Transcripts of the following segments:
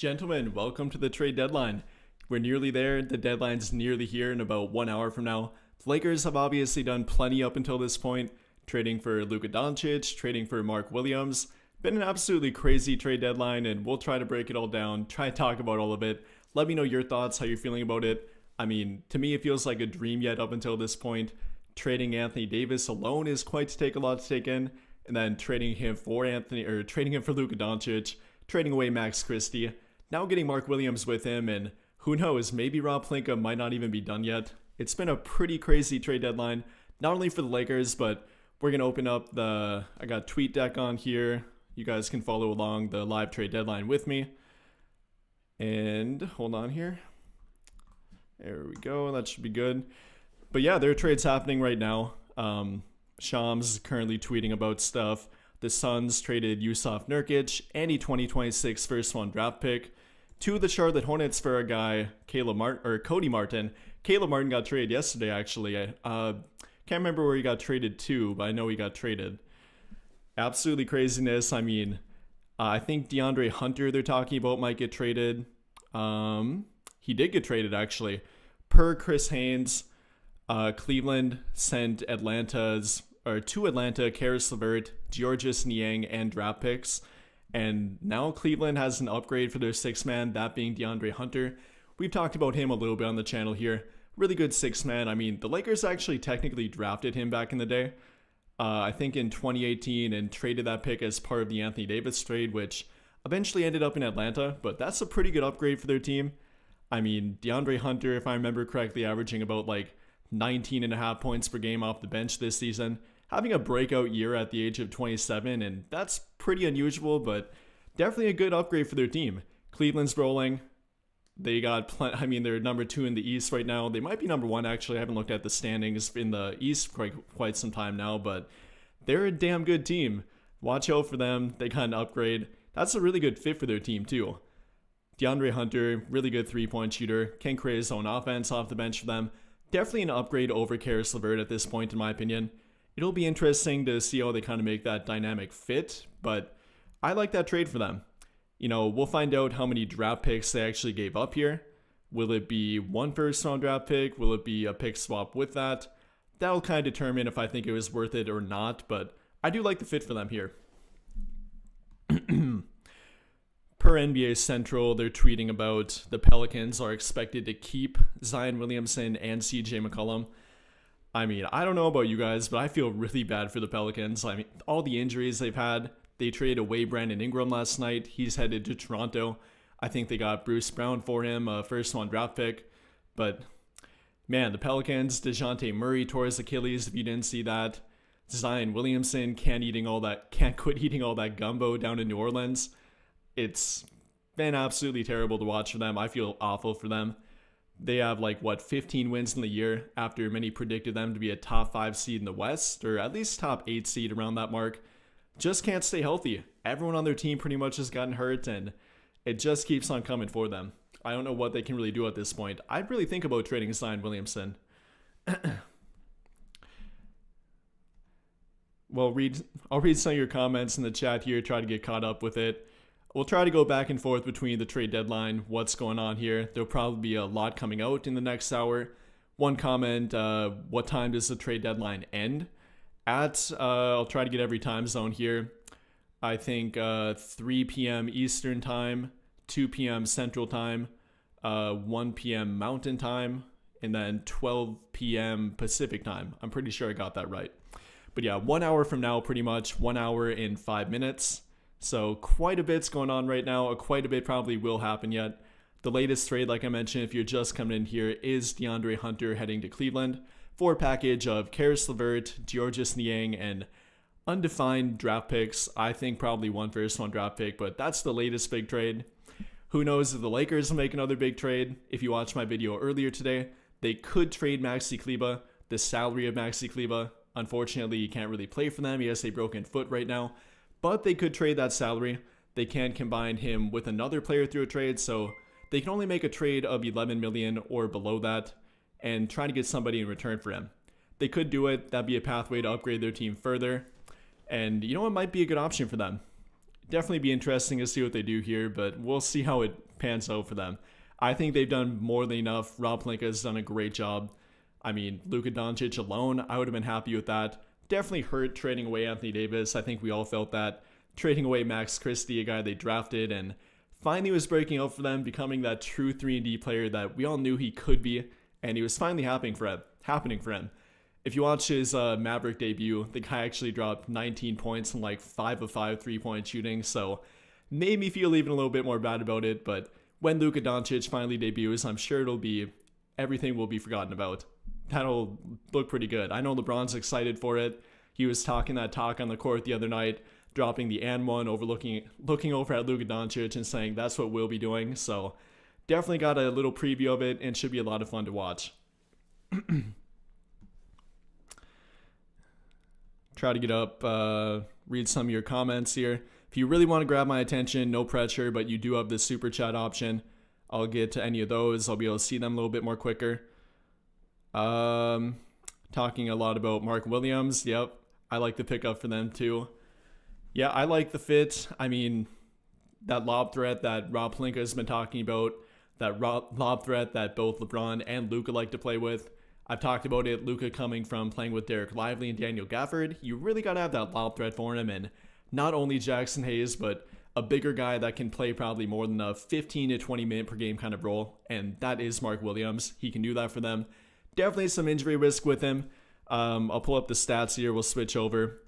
Gentlemen, welcome to the trade deadline. We're nearly there. The deadline's nearly here in about 1 hour from now. The Lakers have obviously done plenty up until this point, trading for Luka Doncic, trading for Mark Williams. Been an absolutely crazy trade deadline, and we'll try to break it all down, try to talk about all of it. Let me know your thoughts, how you're feeling about it. I mean, to me, it feels like a dream yet up until this point. Trading Anthony Davis alone is quite to take a lot to take in, and then trading him for Luka Doncic, trading away Max Christie, now getting Mark Williams with him, and who knows, maybe Rob Pelinka might not even be done yet. It's been a pretty crazy trade deadline, not only for the Lakers, but we're going to open up I got TweetDeck on here. You guys can follow along the live trade deadline with me. And hold on here. There we go, that should be good. But yeah, there are trades happening right now. Shams currently tweeting about stuff. The Suns traded Yusuf Nurkic and a 2026 first-round draft pick to the Charlotte Hornets for a guy, Cody Martin. Caleb Martin got traded yesterday, actually. Can't remember where he got traded to, but I know he got traded. Absolutely craziness. I mean, I think DeAndre Hunter they're talking about might get traded. He did get traded, actually. Per Chris Haynes, Cleveland sent to Atlanta, Karis LeVert, Georges Niang, and draft picks. And now Cleveland has an upgrade for their sixth man, that being DeAndre Hunter. We've talked about him a little bit on the channel here. Really good sixth man. I mean, the Lakers actually technically drafted him back in the day. I think in 2018 and traded that pick as part of the Anthony Davis trade, which eventually ended up in Atlanta. But that's a pretty good upgrade for their team. I mean, DeAndre Hunter, if I remember correctly, averaging about 19.5 points per game off the bench this season, having a breakout year at the age of 27, and that's pretty unusual, but definitely a good upgrade for their team. Cleveland's rolling. They got they're number 2 in the East right now. They might be number 1, actually. I haven't looked at the standings in the East quite some time now, but they're a damn good team. Watch out for them. They got an upgrade. That's a really good fit for their team, too. DeAndre Hunter, really good three-point shooter, can create his own offense off the bench for them. Definitely an upgrade over Karis LeVert at this point, in my opinion. It'll be interesting to see how they kind of make that dynamic fit, but I like that trade for them. You know, we'll find out how many draft picks they actually gave up here. Will it be one first-round draft pick? Will it be a pick swap with that? That'll kind of determine if I think it was worth it or not, but I do like the fit for them here. Per NBA Central, they're tweeting about the Pelicans are expected to keep Zion Williamson and CJ McCollum. I mean, I don't know about you guys, but I feel really bad for the Pelicans. I mean, all the injuries they've had. They traded away Brandon Ingram last night. He's headed to Toronto. I think they got Bruce Brown for him, a first-round draft pick. But, man, the Pelicans, DeJounte Murray tore his Achilles, if you didn't see that. Zion Williamson can't quit eating all that gumbo down in New Orleans. It's been absolutely terrible to watch for them. I feel awful for them. They have 15 wins in the year after many predicted them to be a top 5 seed in the West, or at least top 8 seed around that mark. Just can't stay healthy. Everyone on their team pretty much has gotten hurt, and it just keeps on coming for them. I don't know what they can really do at this point. I'd really think about trading Zion Williamson. Well, I'll read some of your comments in the chat here, try to get caught up with it. We'll try to go back and forth between the trade deadline, what's going on here. There'll probably be a lot coming out in the next hour. One comment, what time does the trade deadline end? I'll try to get every time zone here. I think 3 p.m. Eastern time, 2 p.m. Central time, 1 p.m. Mountain time, and then 12 p.m. Pacific time. I'm pretty sure I got that right. But yeah, 1 hour from now, pretty much 1 hour and 5 minutes. So quite a bit's going on right now. Quite a bit probably will happen yet. The latest trade, like I mentioned, if you're just coming in here, is DeAndre Hunter heading to Cleveland for a package of Karis LeVert, Georges Niang, and undefined draft picks. I think probably one first-round draft pick, but that's the latest big trade. Who knows if the Lakers will make another big trade. If you watched my video earlier today, they could trade Maxi Kleber, the salary of Maxi Kleber. Unfortunately, he can't really play for them. He has a broken foot right now. But they could trade that salary. They can combine him with another player through a trade, so they can only make a trade of $11 million or below that and try to get somebody in return for him. They could do it. That'd be a pathway to upgrade their team further. And you know what might be a good option for them? definitely be interesting to see what they do here, but we'll see how it pans out for them. I think they've done more than enough. Rob Pelinka has done a great job. I mean, Luka Doncic alone, I would have been happy with that. Definitely hurt trading away Anthony Davis. I think we all felt that. Trading away Max Christie, a guy they drafted, and finally was breaking out for them, becoming that true 3-and-D player that we all knew he could be, and he was finally happening for him. If you watch his Maverick debut, the guy actually dropped 19 points and like 5 of 5 3-point shooting, so made me feel even a little bit more bad about it, but when Luka Doncic finally debuts, I'm sure everything will be forgotten about. That'll look pretty good. I know LeBron's excited for it. He was talking that talk on the court the other night, dropping the and one, looking over at Luka Doncic and saying that's what we'll be doing. So definitely got a little preview of it and should be a lot of fun to watch. Try to get up, read some of your comments here. If you really want to grab my attention, no pressure, but you do have the super chat option. I'll get to any of those. I'll be able to see them a little bit more quicker. Talking a lot about Mark Williams. Yep, I like the pickup for them too. Yeah, I like the fit. I mean, that lob threat that Rob Pelinka has been talking about, that lob threat that both LeBron and Luka like to play with. I've talked about it, Luka coming from playing with Derek Lively and Daniel Gafford. You really got to have that lob threat for him, and not only Jackson Hayes, but a bigger guy that can play probably more than a 15 to 20 minute per game kind of role, and that is Mark Williams. He can do that for them. Definitely some injury risk with him. I'll pull up the stats here. We'll switch over.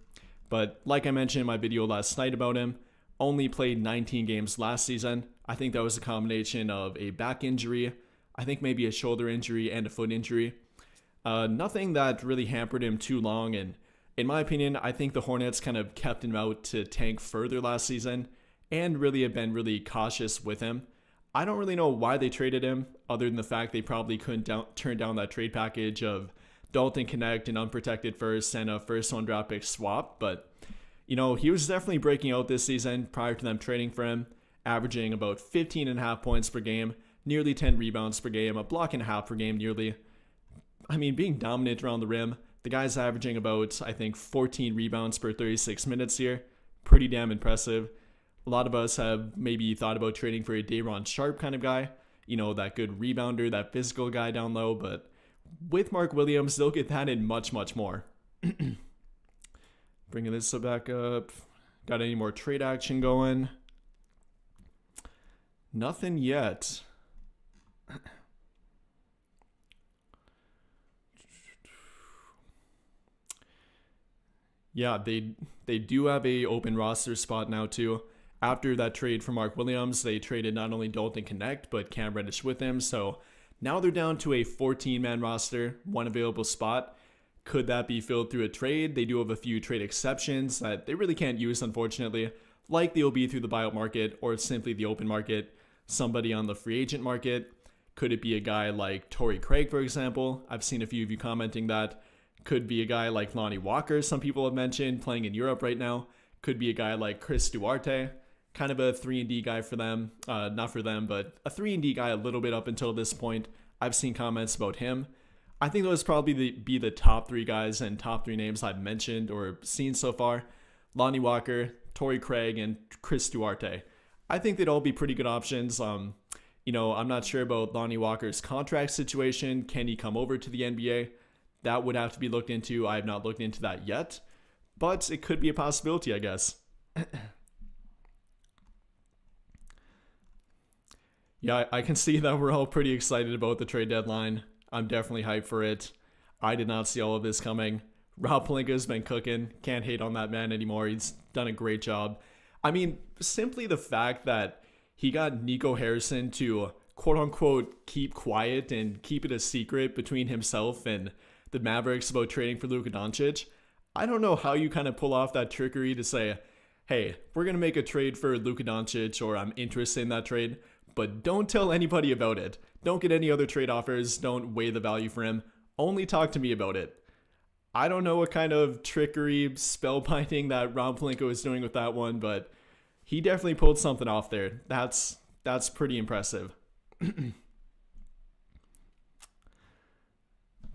But like I mentioned in my video last night about him, only played 19 games last season. I think that was a combination of a back injury, I think maybe a shoulder injury and a foot injury. Nothing that really hampered him too long, and in my opinion, I think the Hornets kind of kept him out to tank further last season and really have been really cautious with him. I don't really know why they traded him, other than the fact they probably couldn't turn down that trade package of Dalton Connect, an unprotected first, and a first-round draft pick swap. But, you know, he was definitely breaking out this season prior to them trading for him, averaging about 15.5 points per game, nearly 10 rebounds per game, a block and a half per game nearly. I mean, being dominant around the rim. The guy's averaging about, I think, 14 rebounds per 36 minutes here. Pretty damn impressive. A lot of us have maybe thought about trading for a Day'Ron Sharpe kind of guy. You know, that good rebounder, that physical guy down low. But with Mark Williams, they'll get that and much, much more. Bringing this back up. Got any more trade action going? Nothing yet. Yeah, they do have a open roster spot now too. After that trade for Mark Williams, they traded not only Dalton Connect, but Cam Reddish with him. So now they're down to a 14-man roster, one available spot. Could that be filled through a trade? They do have a few trade exceptions that they really can't use, unfortunately, like the OB through the buyout market or simply the open market, somebody on the free agent market. Could it be a guy like Torrey Craig, for example? I've seen a few of you commenting that. Could be a guy like Lonnie Walker, some people have mentioned, playing in Europe right now. Could be a guy like Chris Duarte, kind of a 3-and-D guy for them. Not for them, but a 3-and-D guy a little bit up until this point. I've seen comments about him. I think those probably be the top 3 guys and top 3 names I've mentioned or seen so far. Lonnie Walker, Torrey Craig, and Chris Duarte. I think they'd all be pretty good options. You know, I'm not sure about Lonnie Walker's contract situation. Can he come over to the NBA? That would have to be looked into. I have not looked into that yet, but it could be a possibility, I guess. Yeah, I can see that we're all pretty excited about the trade deadline. I'm definitely hyped for it. I did not see all of this coming. Rob Pelinka's been cooking. Can't hate on that man anymore. He's done a great job. I mean, simply the fact that he got Nico Harrison to quote-unquote keep quiet and keep it a secret between himself and the Mavericks about trading for Luka Doncic. I don't know how you kind of pull off that trickery to say, hey, we're going to make a trade for Luka Doncic, or I'm interested in that trade, but don't tell anybody about it. Don't get any other trade offers. Don't weigh the value for him. Only talk to me about it. I don't know what kind of trickery, spellbinding that Rob Pelinka was doing with that one, but he definitely pulled something off there. That's pretty impressive.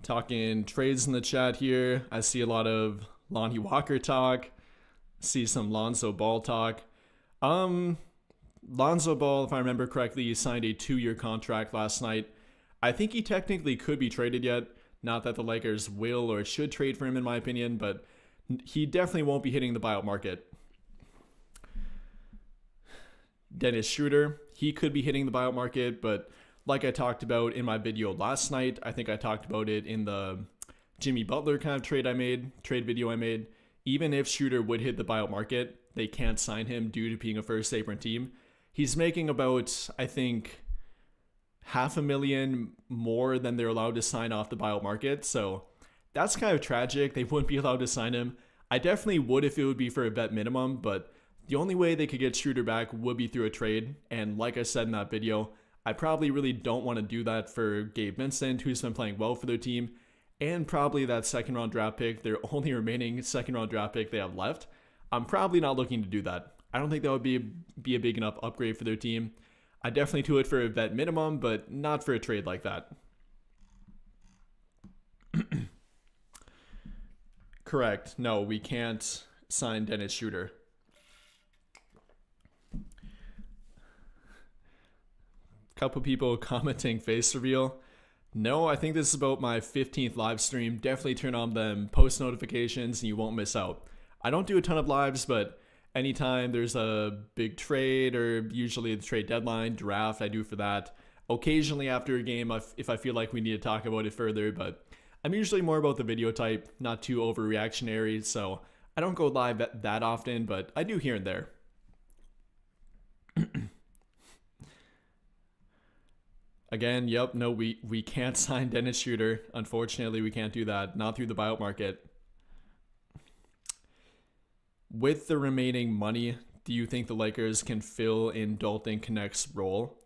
Talking trades in the chat here. I see a lot of Lonnie Walker talk. See some Lonzo Ball talk. Um, Lonzo Ball, if I remember correctly, signed a 2-year contract last night. I think he technically could be traded yet. Not that the Lakers will or should trade for him, in my opinion, but he definitely won't be hitting the buyout market. Dennis Schroeder, he could be hitting the buyout market, but like I talked about in my video last night, I think I talked about it in the Jimmy Butler kind of trade video I made. Even if Schroeder would hit the buyout market, they can't sign him due to being a first apron team. He's making about, I think, $500,000 more than they're allowed to sign off the buyout market. So that's kind of tragic. They wouldn't be allowed to sign him. I definitely would if it would be for a vet minimum, but the only way they could get Schroeder back would be through a trade. And like I said in that video, I probably really don't want to do that for Gabe Vincent, who's been playing well for their team, and probably that second round draft pick, their only remaining second round draft pick they have left. I'm probably not looking to do that. I don't think that would be a big enough upgrade for their team. I definitely do it for a vet minimum, but not for a trade like that. Correct. No, we can't sign Dennis Schroeder. Couple people commenting face reveal. No, I think this is about my 15th live stream. Definitely turn on them post notifications and you won't miss out. I don't do a ton of lives, but anytime there's a big trade or usually the trade deadline, draft, I do for that. Occasionally after a game if I feel like we need to talk about it further, but I'm usually more about the video type, not too overreactionary, so I don't go live that often, but I do here and there. Again, yep, no, we can't sign Dennis Schroeder. Unfortunately, we can't do that. Not through the buyout market. With the remaining money, do you think the Lakers can fill in Dalton Connect's role?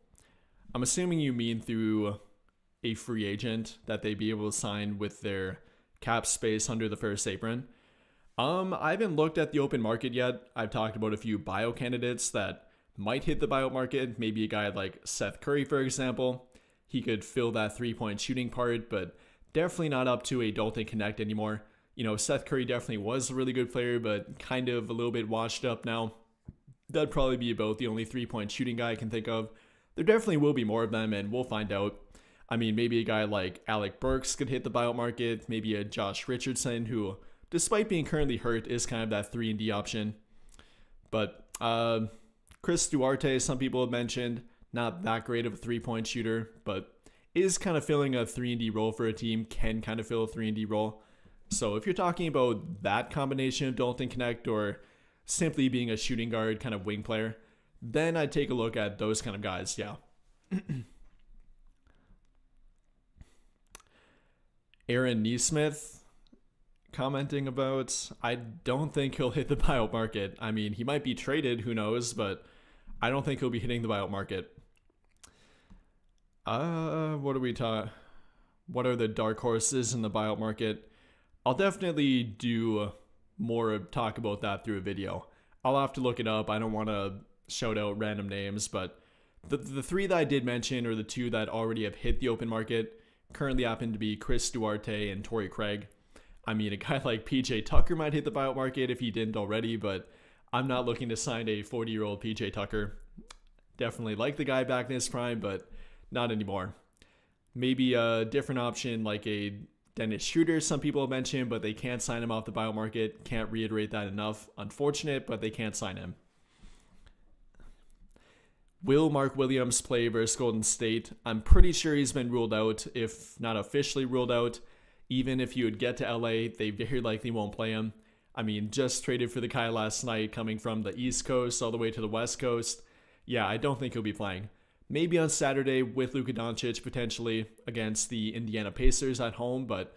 I'm assuming you mean through a free agent that they'd be able to sign with their cap space under the first apron. I haven't looked at the open market yet. I've talked about a few bio candidates that might hit the buyout market. Maybe a guy like Seth Curry, for example. He could fill that three-point shooting part, but definitely not up to a Dalton Connect anymore. You know, Seth Curry definitely was a really good player, but kind of a little bit washed up now. That'd probably be about the only three-point shooting guy I can think of. There definitely will be more of them, and we'll find out. I mean, maybe a guy like Alec Burks could hit the buyout market. Maybe a Josh Richardson, who, despite being currently hurt, is kind of that 3-and-D option. But Chris Duarte, some people have mentioned, not that great of a three-point shooter, but is kind of filling a 3-and-D role for a team, can kind of fill a 3-and-D role. So if you're talking about that combination of Dalton Connect or simply being a shooting guard kind of wing player, then I'd take a look at those kind of guys, yeah. Aaron Nesmith commenting about, I don't think he'll hit the buyout market. I mean, he might be traded, who knows, but I don't think he'll be hitting the buyout market. What are the dark horses in the buyout market? I'll definitely do more talk about that through a video. I'll have to look it up. I don't want to shout out random names, but the 3 that I did mention are the 2 that already have hit the open market. Currently happen to be Chris Duarte and Torrey Craig. I mean, a guy like PJ Tucker might hit the buyout market if he didn't already, but I'm not looking to sign a 40-year-old PJ Tucker. Definitely like the guy back in his prime, but not anymore. Maybe a different option like a Dennis Schroeder, some people have mentioned, but they can't sign him off the buyout market. Can't reiterate that enough. Unfortunate, but they can't sign him. Will Mark Williams play versus Golden State? I'm pretty sure he's been ruled out, if not officially ruled out. Even if you would get to LA, they very likely won't play him. I mean, just traded for the guy last night, coming from the East Coast all the way to the West Coast. Yeah, I don't think he'll be playing. Maybe on Saturday with Luka Doncic potentially against the Indiana Pacers at home, but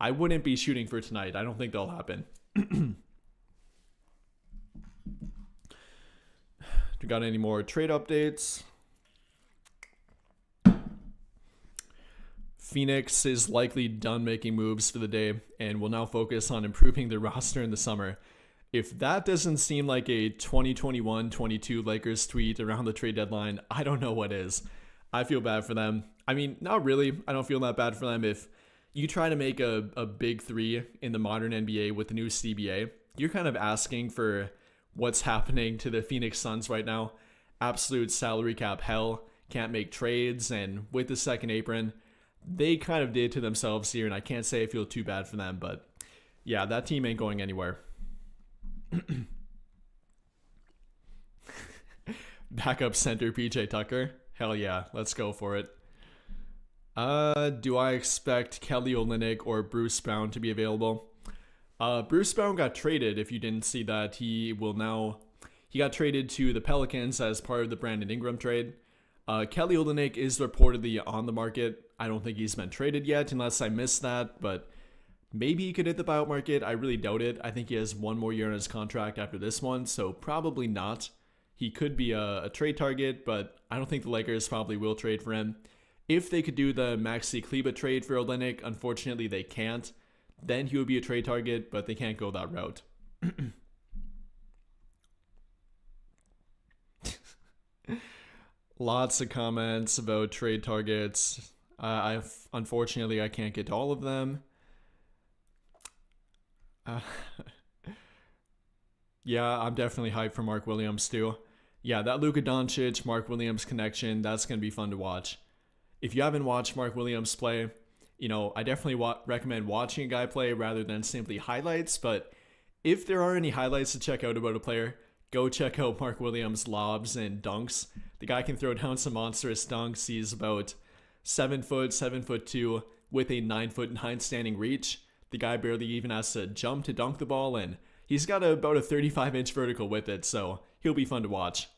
I wouldn't be shooting for tonight. I don't think that'll happen. Do we got any more trade updates? Phoenix is likely done making moves for the day and will now focus on improving their roster in the summer. If that doesn't seem like a 2021-22 Lakers tweet around the trade deadline, I don't know what is. I feel bad for them. I mean, not really. I don't feel that bad for them. If you try to make a big 3 in the modern NBA with the new CBA, you're kind of asking for what's happening to the Phoenix Suns right now. Absolute salary cap hell. Can't make trades, and with the second apron, they kind of did to themselves here, and I can't say I feel too bad for them, but yeah, that team ain't going anywhere. Backup center PJ Tucker. Hell yeah, let's go for it. Do I expect Kelly Olynyk or Bruce Brown to be available? Bruce Brown got traded. If you didn't see that, he got traded to the Pelicans as part of the Brandon Ingram trade. Kelly Olynyk is reportedly on the market. I don't think he's been traded yet, unless I missed that, but maybe he could hit the buyout market. I really doubt it. I think he has one more year on his contract after this one, so probably not. He could be a trade target, but I don't think the Lakers probably will trade for him. If they could do the Maxi Kleber trade for Olynyk, unfortunately they can't. Then he would be a trade target, but they can't go that route. Lots of comments about trade targets. Unfortunately, I can't get to all of them. Yeah, I'm definitely hyped for Mark Williams too. Yeah, that Luka Doncic, Mark Williams connection, that's going to be fun to watch. If you haven't watched Mark Williams play, I definitely recommend watching a guy play rather than simply highlights, but if there are any highlights to check out about a player, go check out Mark Williams' lobs and dunks. The guy can throw down some monstrous dunks. He's about 7 foot, 7'2", with a 9'9" standing reach. The guy barely even has to jump to dunk the ball, and he's got about a 35-inch vertical with it, so he'll be fun to watch.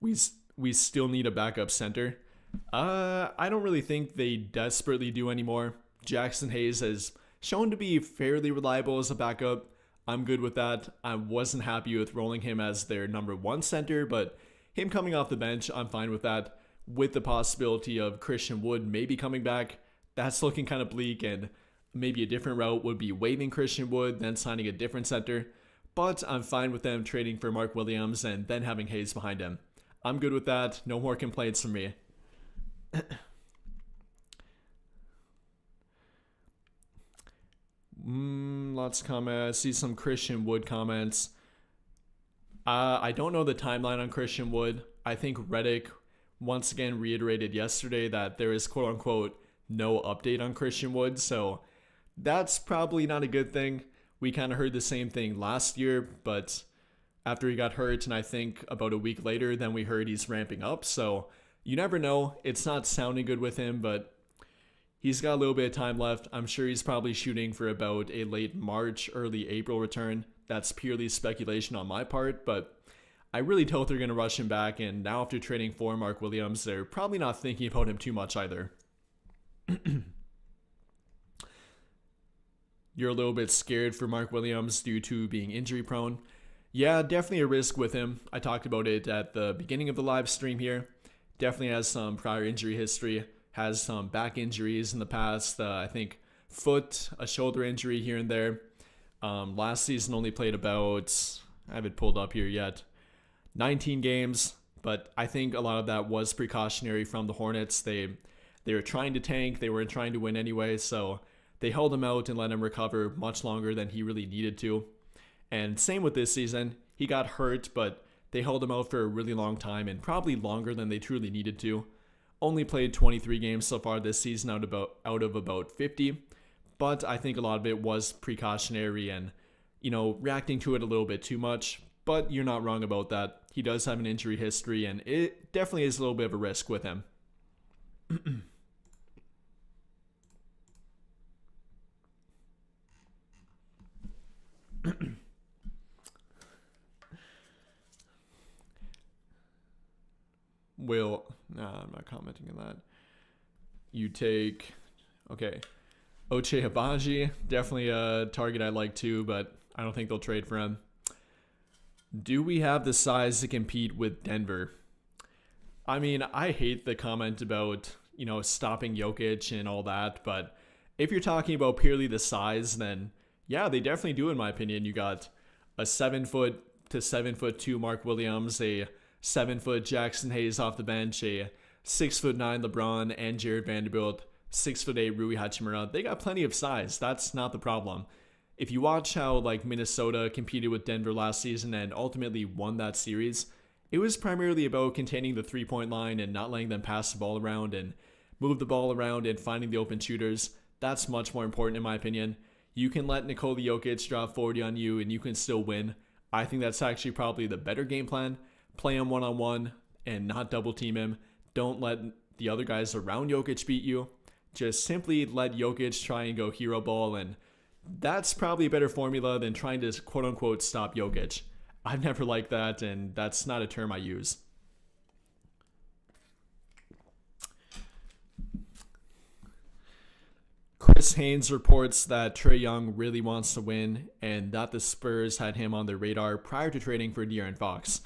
We still need a backup center. I don't really think they desperately do anymore. Jackson Hayes has shown to be fairly reliable as a backup. I'm good with that. I wasn't happy with rolling him as their number one center, but him coming off the bench, I'm fine with that. With the possibility of Christian Wood maybe coming back, that's looking kind of bleak, and maybe a different route would be waiving Christian Wood, then signing a different center. But I'm fine with them trading for Mark Williams and then having Hayes behind him. I'm good with that. No more complaints from me. Lots of comments. I see some Christian Wood comments. I don't know the timeline on Christian Wood. I think Redick once again reiterated yesterday that there is quote unquote no update on Christian Wood, so that's probably not a good thing. We kind of heard the same thing last year, but after he got hurt, and I think about a week later, then we heard he's ramping up, so you never know. It's not sounding good with him, but he's got a little bit of time left. I'm sure he's probably shooting for about a late March, early April return. That's purely speculation on my part, but I really doubt they're going to rush him back, and now after trading for Mark Williams, they're probably not thinking about him too much either. You're a little bit scared for Mark Williams due to being injury prone. Yeah, definitely a risk with him. I talked about it at the beginning of the live stream here. Definitely has some prior injury history, has some back injuries in the past. I think foot, a shoulder injury here and there. Last season only played about, I haven't pulled up here yet, 19 games, but I think a lot of that was precautionary from the Hornets. They were trying to tank, they were trying to win anyway, so they held him out and let him recover much longer than he really needed to. And same with this season. He got hurt, but they held him out for a really long time, and probably longer than they truly needed to. Only played 23 games so far this season out of about 50. But I think a lot of it was precautionary and, reacting to it a little bit too much. But you're not wrong about that. He does have an injury history, and it definitely is a little bit of a risk with him. I'm not commenting on that. You take, okay, Ochai Agbaji, definitely a target I like too, but I don't think they'll trade for him. Do we have the size to compete with Denver? I mean, I hate the comment about, stopping Jokic and all that, but if you're talking about purely the size, then yeah, they definitely do in my opinion. You got a 7 foot to 7'2" Mark Williams, a 7 foot Jackson Hayes off the bench, a 6'9" LeBron and Jared Vanderbilt, 6'8" Rui Hachimura. They got plenty of size. That's not the problem. If you watch how like Minnesota competed with Denver last season and ultimately won that series, it was primarily about containing the 3-point line and not letting them pass the ball around and move the ball around and finding the open shooters. That's much more important in my opinion. You can let Nikola Jokic drop 40 on you and you can still win. I think that's actually probably the better game plan. Play him one-on-one and not double team him. Don't let the other guys around Jokic beat you. Just simply let Jokic try and go hero ball, and that's probably a better formula than trying to quote-unquote stop Jokic. I've never liked that, and that's not a term I use. Chris Haynes reports that Trae Young really wants to win and that the Spurs had him on their radar prior to trading for De'Aaron Fox.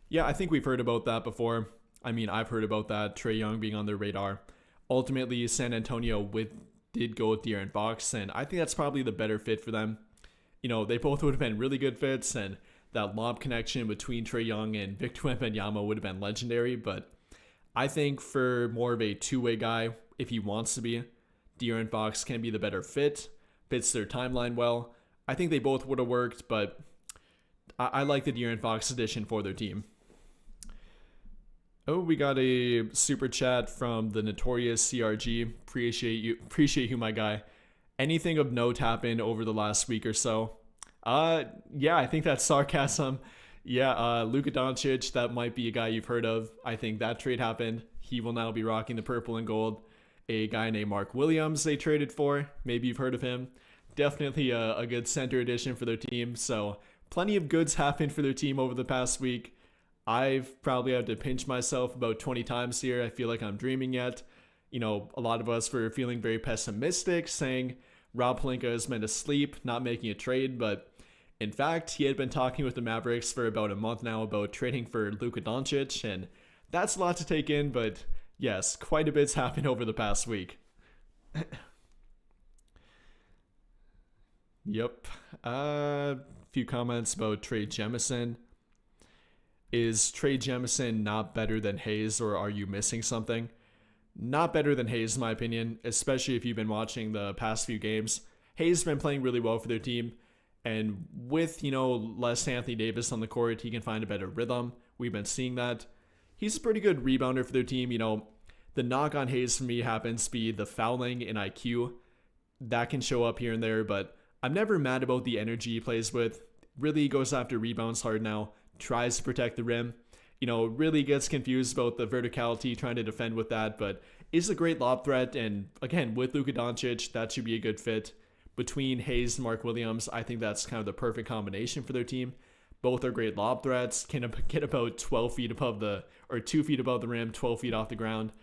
Yeah, I think we've heard about that before. I mean, I've heard about that, Trae Young being on their radar. Ultimately, San Antonio did go with De'Aaron Fox, and I think that's probably the better fit for them. You know, they both would have been really good fits, and that lob connection between Trae Young and Victor Wembanyama would have been legendary, but I think for more of a two-way guy, if he wants to be, De'Aaron Fox can be the better fit, fits their timeline well. I think they both would have worked, but I like the De'Aaron Fox addition for their team. Oh, we got a super chat from the notorious CRG. Appreciate you, my guy. Anything of note happened over the last week or so? Yeah, I think that's sarcasm. Yeah, Luka Doncic, that might be a guy you've heard of. I think that trade happened. He will now be rocking the purple and gold. A guy named Mark Williams they traded for. Maybe you've heard of him. Definitely a good center addition for their team. So plenty of goods happened for their team over the past week. I've probably had to pinch myself about 20 times here. I feel like I'm dreaming yet. You know, a lot of us were feeling very pessimistic, saying Rob Pelinka is meant to sleep, not making a trade. But in fact, he had been talking with the Mavericks for about a month now about trading for Luka Doncic. And that's a lot to take in, but yes, quite a bit's happened over the past week. Yep. Few comments about Trey Jemison. Is Trey Jemison not better than Hayes, or are you missing something? Not better than Hayes, in my opinion, especially if you've been watching the past few games. Hayes has been playing really well for their team, and with, less Anthony Davis on the court, he can find a better rhythm. We've been seeing that. He's a pretty good rebounder for their team. The knock on Hayes for me happens to be the fouling and IQ. That can show up here and there, but I'm never mad about the energy he plays with. Really goes after rebounds hard now. Tries to protect the rim, really gets confused about the verticality, trying to defend with that, but is a great lob threat. And again, with Luka Doncic, that should be a good fit. Between Hayes and Mark Williams, I think that's kind of the perfect combination for their team. Both are great lob threats, can get about 12 feet above 2 feet above the rim, 12 feet off the ground.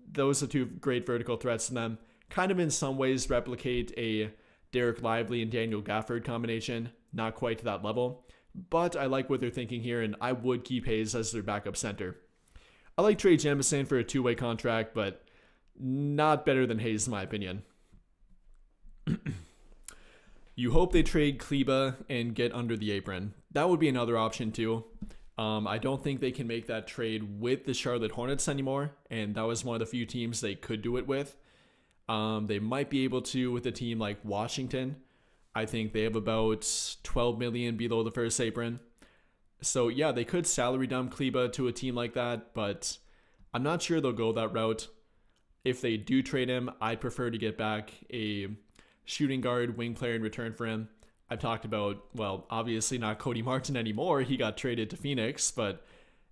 Those are two great vertical threats to them. Kind of in some ways replicate a Derek Lively and Daniel Gafford combination, not quite to that level. But I like what they're thinking here, and I would keep Hayes as their backup center. I like Trey Jemison for a two-way contract, but not better than Hayes in my opinion. You hope they trade Kleba and get under the apron. That would be another option too. I don't think they can make that trade with the Charlotte Hornets anymore, and that was one of the few teams they could do it with. They might be able to with a team like Washington. I think they have about 12 million below the first apron. So yeah, they could salary dump Kleba to a team like that, but I'm not sure they'll go that route. If they do trade him, I'd prefer to get back a shooting guard, wing player in return for him. I've talked about, obviously not Cody Martin anymore. He got traded to Phoenix, but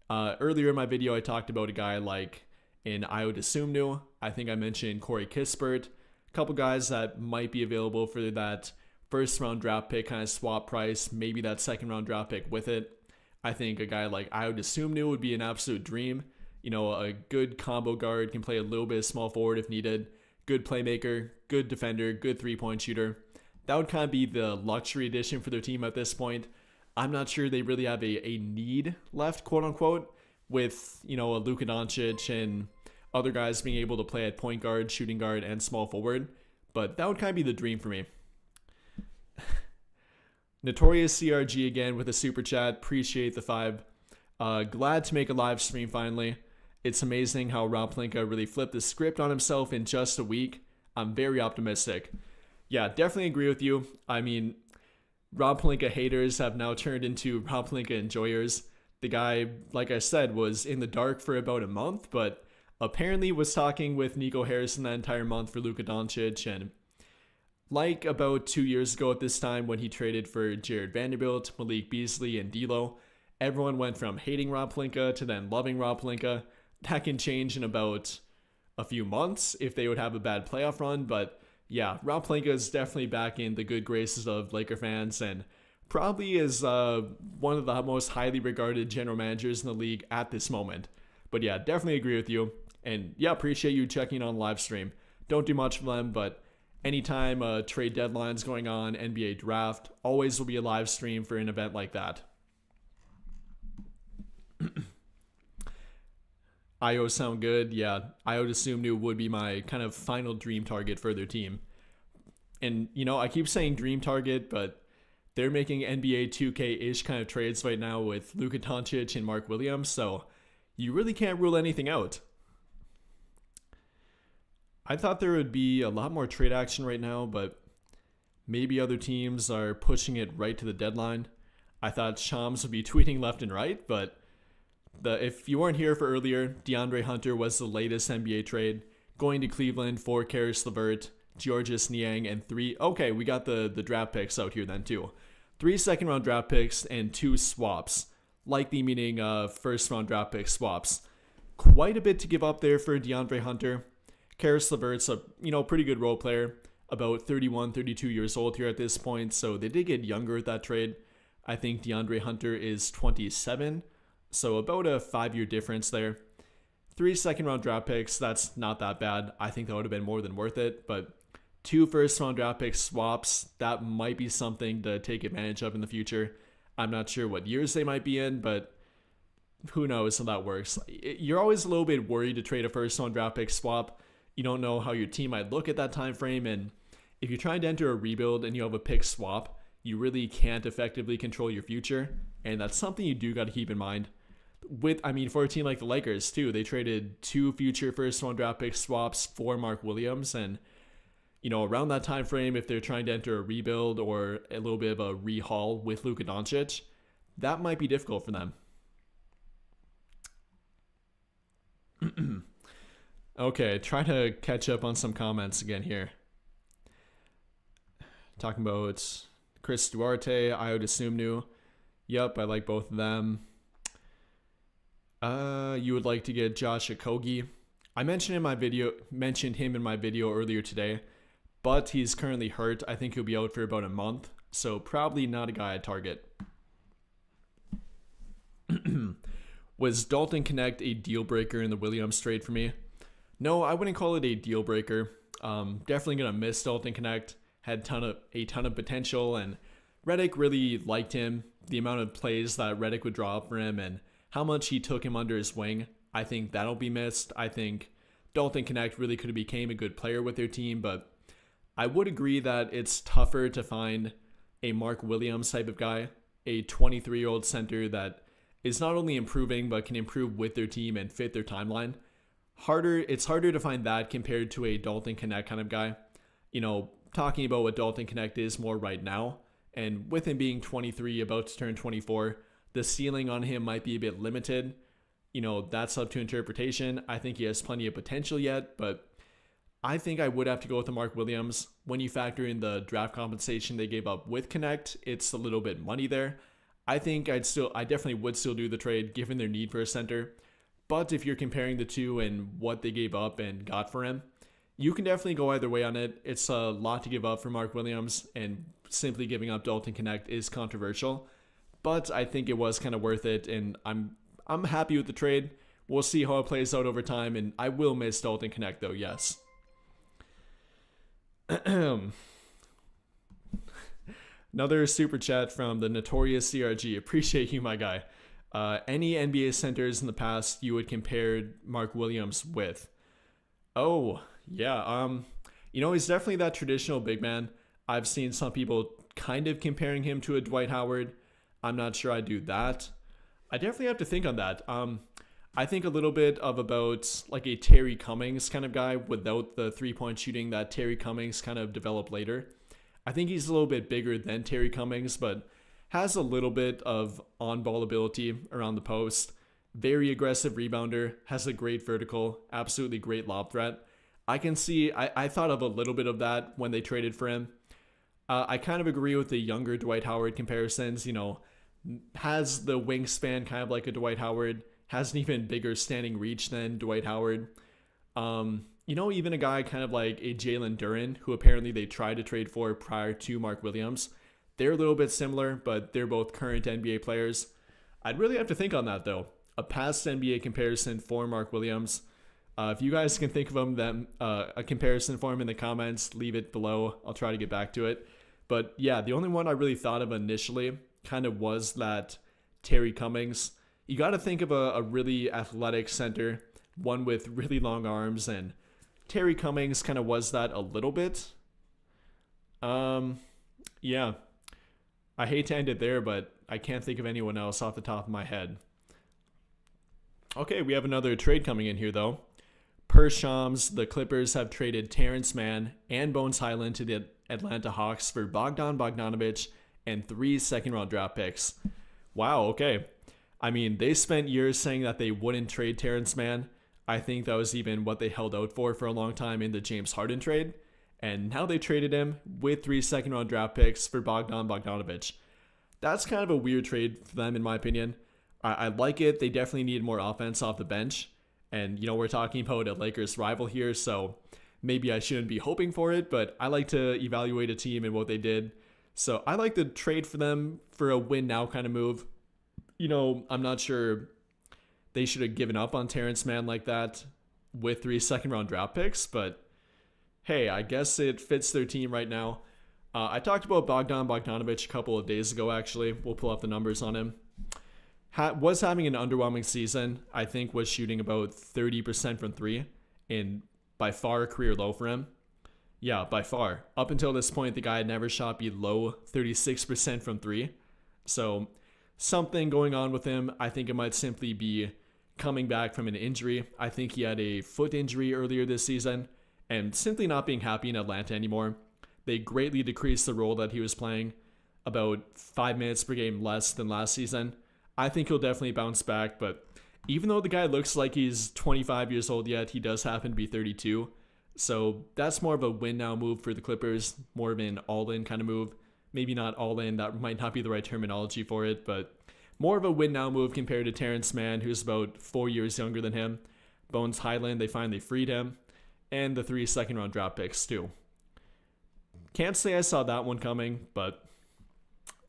earlier in my video, I talked about a guy like in Ayo Dosunmu. I think I mentioned Corey Kispert. A couple guys that might be available for that first round draft pick kind of swap price, maybe that second round draft pick with it. I think a guy like Ayo Dosunmu would be an absolute dream. A good combo guard, can play a little bit of small forward if needed. Good playmaker, good defender, good three-point shooter. That would kind of be the luxury addition for their team at this point. I'm not sure they really have a need left, quote unquote, with, a Luka Doncic and other guys being able to play at point guard, shooting guard, and small forward. But that would kind of be the dream for me. Notorious CRG again with a super chat. Appreciate the 5. Glad to make a live stream finally. It's amazing how Rob Pelinka really flipped the script on himself in just a week. I'm very optimistic. Yeah, definitely agree with you. I mean, Rob Pelinka haters have now turned into Rob Pelinka enjoyers. The guy, like I said, was in the dark for about a month, but apparently was talking with Nico Harrison that entire month for Luka Doncic. And like about 2 years ago at this time when he traded for Jared Vanderbilt, Malik Beasley, and D'Lo, everyone went from hating Rob Pelinka to then loving Rob Pelinka. That can change in about a few months if they would have a bad playoff run, but yeah, Rob Pelinka is definitely back in the good graces of Laker fans and probably is one of the most highly regarded general managers in the league at this moment. But yeah, definitely agree with you. And yeah, appreciate you checking on live stream. Don't do much for them, but anytime a trade deadline's going on, NBA draft, always will be a live stream for an event like that. Io sound good. Yeah, Io Sumnu would be my kind of final dream target for their team. And, I keep saying dream target, but they're making NBA 2K-ish kind of trades right now with Luka Doncic and Mark Williams, so you really can't rule anything out. I thought there would be a lot more trade action right now, but maybe other teams are pushing it right to the deadline. I thought Shams would be tweeting left and right, but if you weren't here for earlier, DeAndre Hunter was the latest NBA trade, going to Cleveland for Karis LeVert, Georges Niang, and okay, we got the draft picks out here then too. 3 second-round draft picks and 2 swaps, likely meaning first-round draft pick swaps. Quite a bit to give up there for DeAndre Hunter. Karis LeVert's a pretty good role player, about 31, 32 years old here at this point, so they did get younger with that trade. I think DeAndre Hunter is 27, so about a 5-year difference there. 3 second-round draft picks, that's not that bad. I think that would have been more than worth it, but 2 first-round draft pick swaps, that might be something to take advantage of in the future. I'm not sure what years they might be in, but who knows how that works. You're always a little bit worried to trade a first-round draft pick swap. You don't know how your team might look at that time frame, and if you're trying to enter a rebuild and you have a pick swap, you really can't effectively control your future, and that's something you do got to keep in mind. For a team like the Lakers too, they traded 2 future first-round draft pick swaps for Mark Williams, and around that time frame, if they're trying to enter a rebuild or a little bit of a rehaul with Luka Doncic, that might be difficult for them. Okay, try to catch up on some comments again here. Talking about Chris Duarte, Io Sumnu. Yep, I like both of them. You would like to get Josh Okogie. I mentioned him in my video earlier today, but he's currently hurt. I think he'll be out for about a month, so probably not a guy I'd target. Was Dalton Connect a deal breaker in the Williams trade for me? No, I wouldn't call it a deal breaker. Definitely gonna miss Dalton Connect. Had a ton of potential, and Redick really liked him. The amount of plays that Redick would draw up for him, and how much he took him under his wing, I think that'll be missed. I think Dalton Connect really could have became a good player with their team, but I would agree that it's tougher to find a Mark Williams type of guy, a 23-year-old center that is not only improving but can improve with their team and fit their timeline. It's harder to find that compared to a Dalton Connect kind of guy. Talking about what Dalton Connect is more right now, and with him being 23, about to turn 24, the ceiling on him might be a bit limited. That's up to interpretation. I think he has plenty of potential yet, but I think I would have to go with the Mark Williams. When you factor in the draft compensation they gave up with Connect, it's a little bit money there. I think I definitely would still do the trade given their need for a center. But if you're comparing the two and what they gave up and got for him, you can definitely go either way on it. It's a lot to give up for Mark Williams, and simply giving up Dalton Connect is controversial. But I think it was kind of worth it, and I'm happy with the trade. We'll see how it plays out over time, and I will miss Dalton Connect though, yes. Another super chat from the notorious CRG. Appreciate you, my guy. Any NBA centers in the past you would compare Mark Williams with? Oh, yeah. He's definitely that traditional big man. I've seen some people kind of comparing him to a Dwight Howard. I'm not sure I do that. I definitely have to think on that. I think a little bit of about like a Terry Cummings kind of guy without the 3-point shooting that Terry Cummings kind of developed later. I think he's a little bit bigger than Terry Cummings, but has a little bit of on-ball ability around the post. Very aggressive rebounder, has a great vertical, absolutely great lob threat. I can see, I thought of a little bit of that when they traded for him. I kind of agree with the younger Dwight Howard comparisons. Has the wingspan kind of like a Dwight Howard, has an even bigger standing reach than Dwight Howard. Even a guy kind of like a Jalen Duren, who apparently they tried to trade for prior to Mark Williams. They're a little bit similar, but they're both current NBA players. I'd really have to think on that, though. A past NBA comparison for Mark Williams. If you guys can think of a comparison for him in the comments, leave it below. I'll try to get back to it. But yeah, the only one I really thought of initially kind of was that Terry Cummings. You got to think of a really athletic center, one with really long arms, and Terry Cummings kind of was that a little bit. Yeah. I hate to end it there, but I can't think of anyone else off the top of my head. Okay, we have another trade coming in here, though. Per Shams, the Clippers have traded Terrence Mann and Bones Highland to the Atlanta Hawks for Bogdan Bogdanovic and 3 second-round draft picks. Wow, okay. I mean, they spent years saying that they wouldn't trade Terrence Mann. I think that was even what they held out for a long time in the James Harden trade. And now they traded him with 3 second-round draft picks for Bogdan Bogdanovic. That's kind of a weird trade for them, in my opinion. I like it. They definitely need more offense off the bench. And, we're talking about a Lakers rival here, so maybe I shouldn't be hoping for it, but I like to evaluate a team and what they did. So I like to trade for them for a win-now kind of move. I'm not sure they should have given up on Terrence Mann like that with 3 second-round draft picks, but hey, I guess it fits their team right now. I talked about Bogdan Bogdanovic a couple of days ago, actually. We'll pull up the numbers on him. Was having an underwhelming season. I think was shooting about 30% from 3, and by far a career low for him. Yeah, by far. Up until this point, the guy had never shot below 36% from 3. So something going on with him. I think it might simply be coming back from an injury. I think he had a foot injury earlier this season and simply not being happy in Atlanta anymore. They greatly decreased the role that he was playing, about 5 minutes per game less than last season. I think he'll definitely bounce back, but even though the guy looks like he's 25 years old yet, he does happen to be 32. So that's more of a win-now move for the Clippers, more of an all-in kind of move. Maybe not all-in, that might not be the right terminology for it, but more of a win-now move compared to Terrence Mann, who's about 4 years younger than him. Bones Highland, they finally freed him. And the 3 second-round draft picks, too. Can't say I saw that one coming, but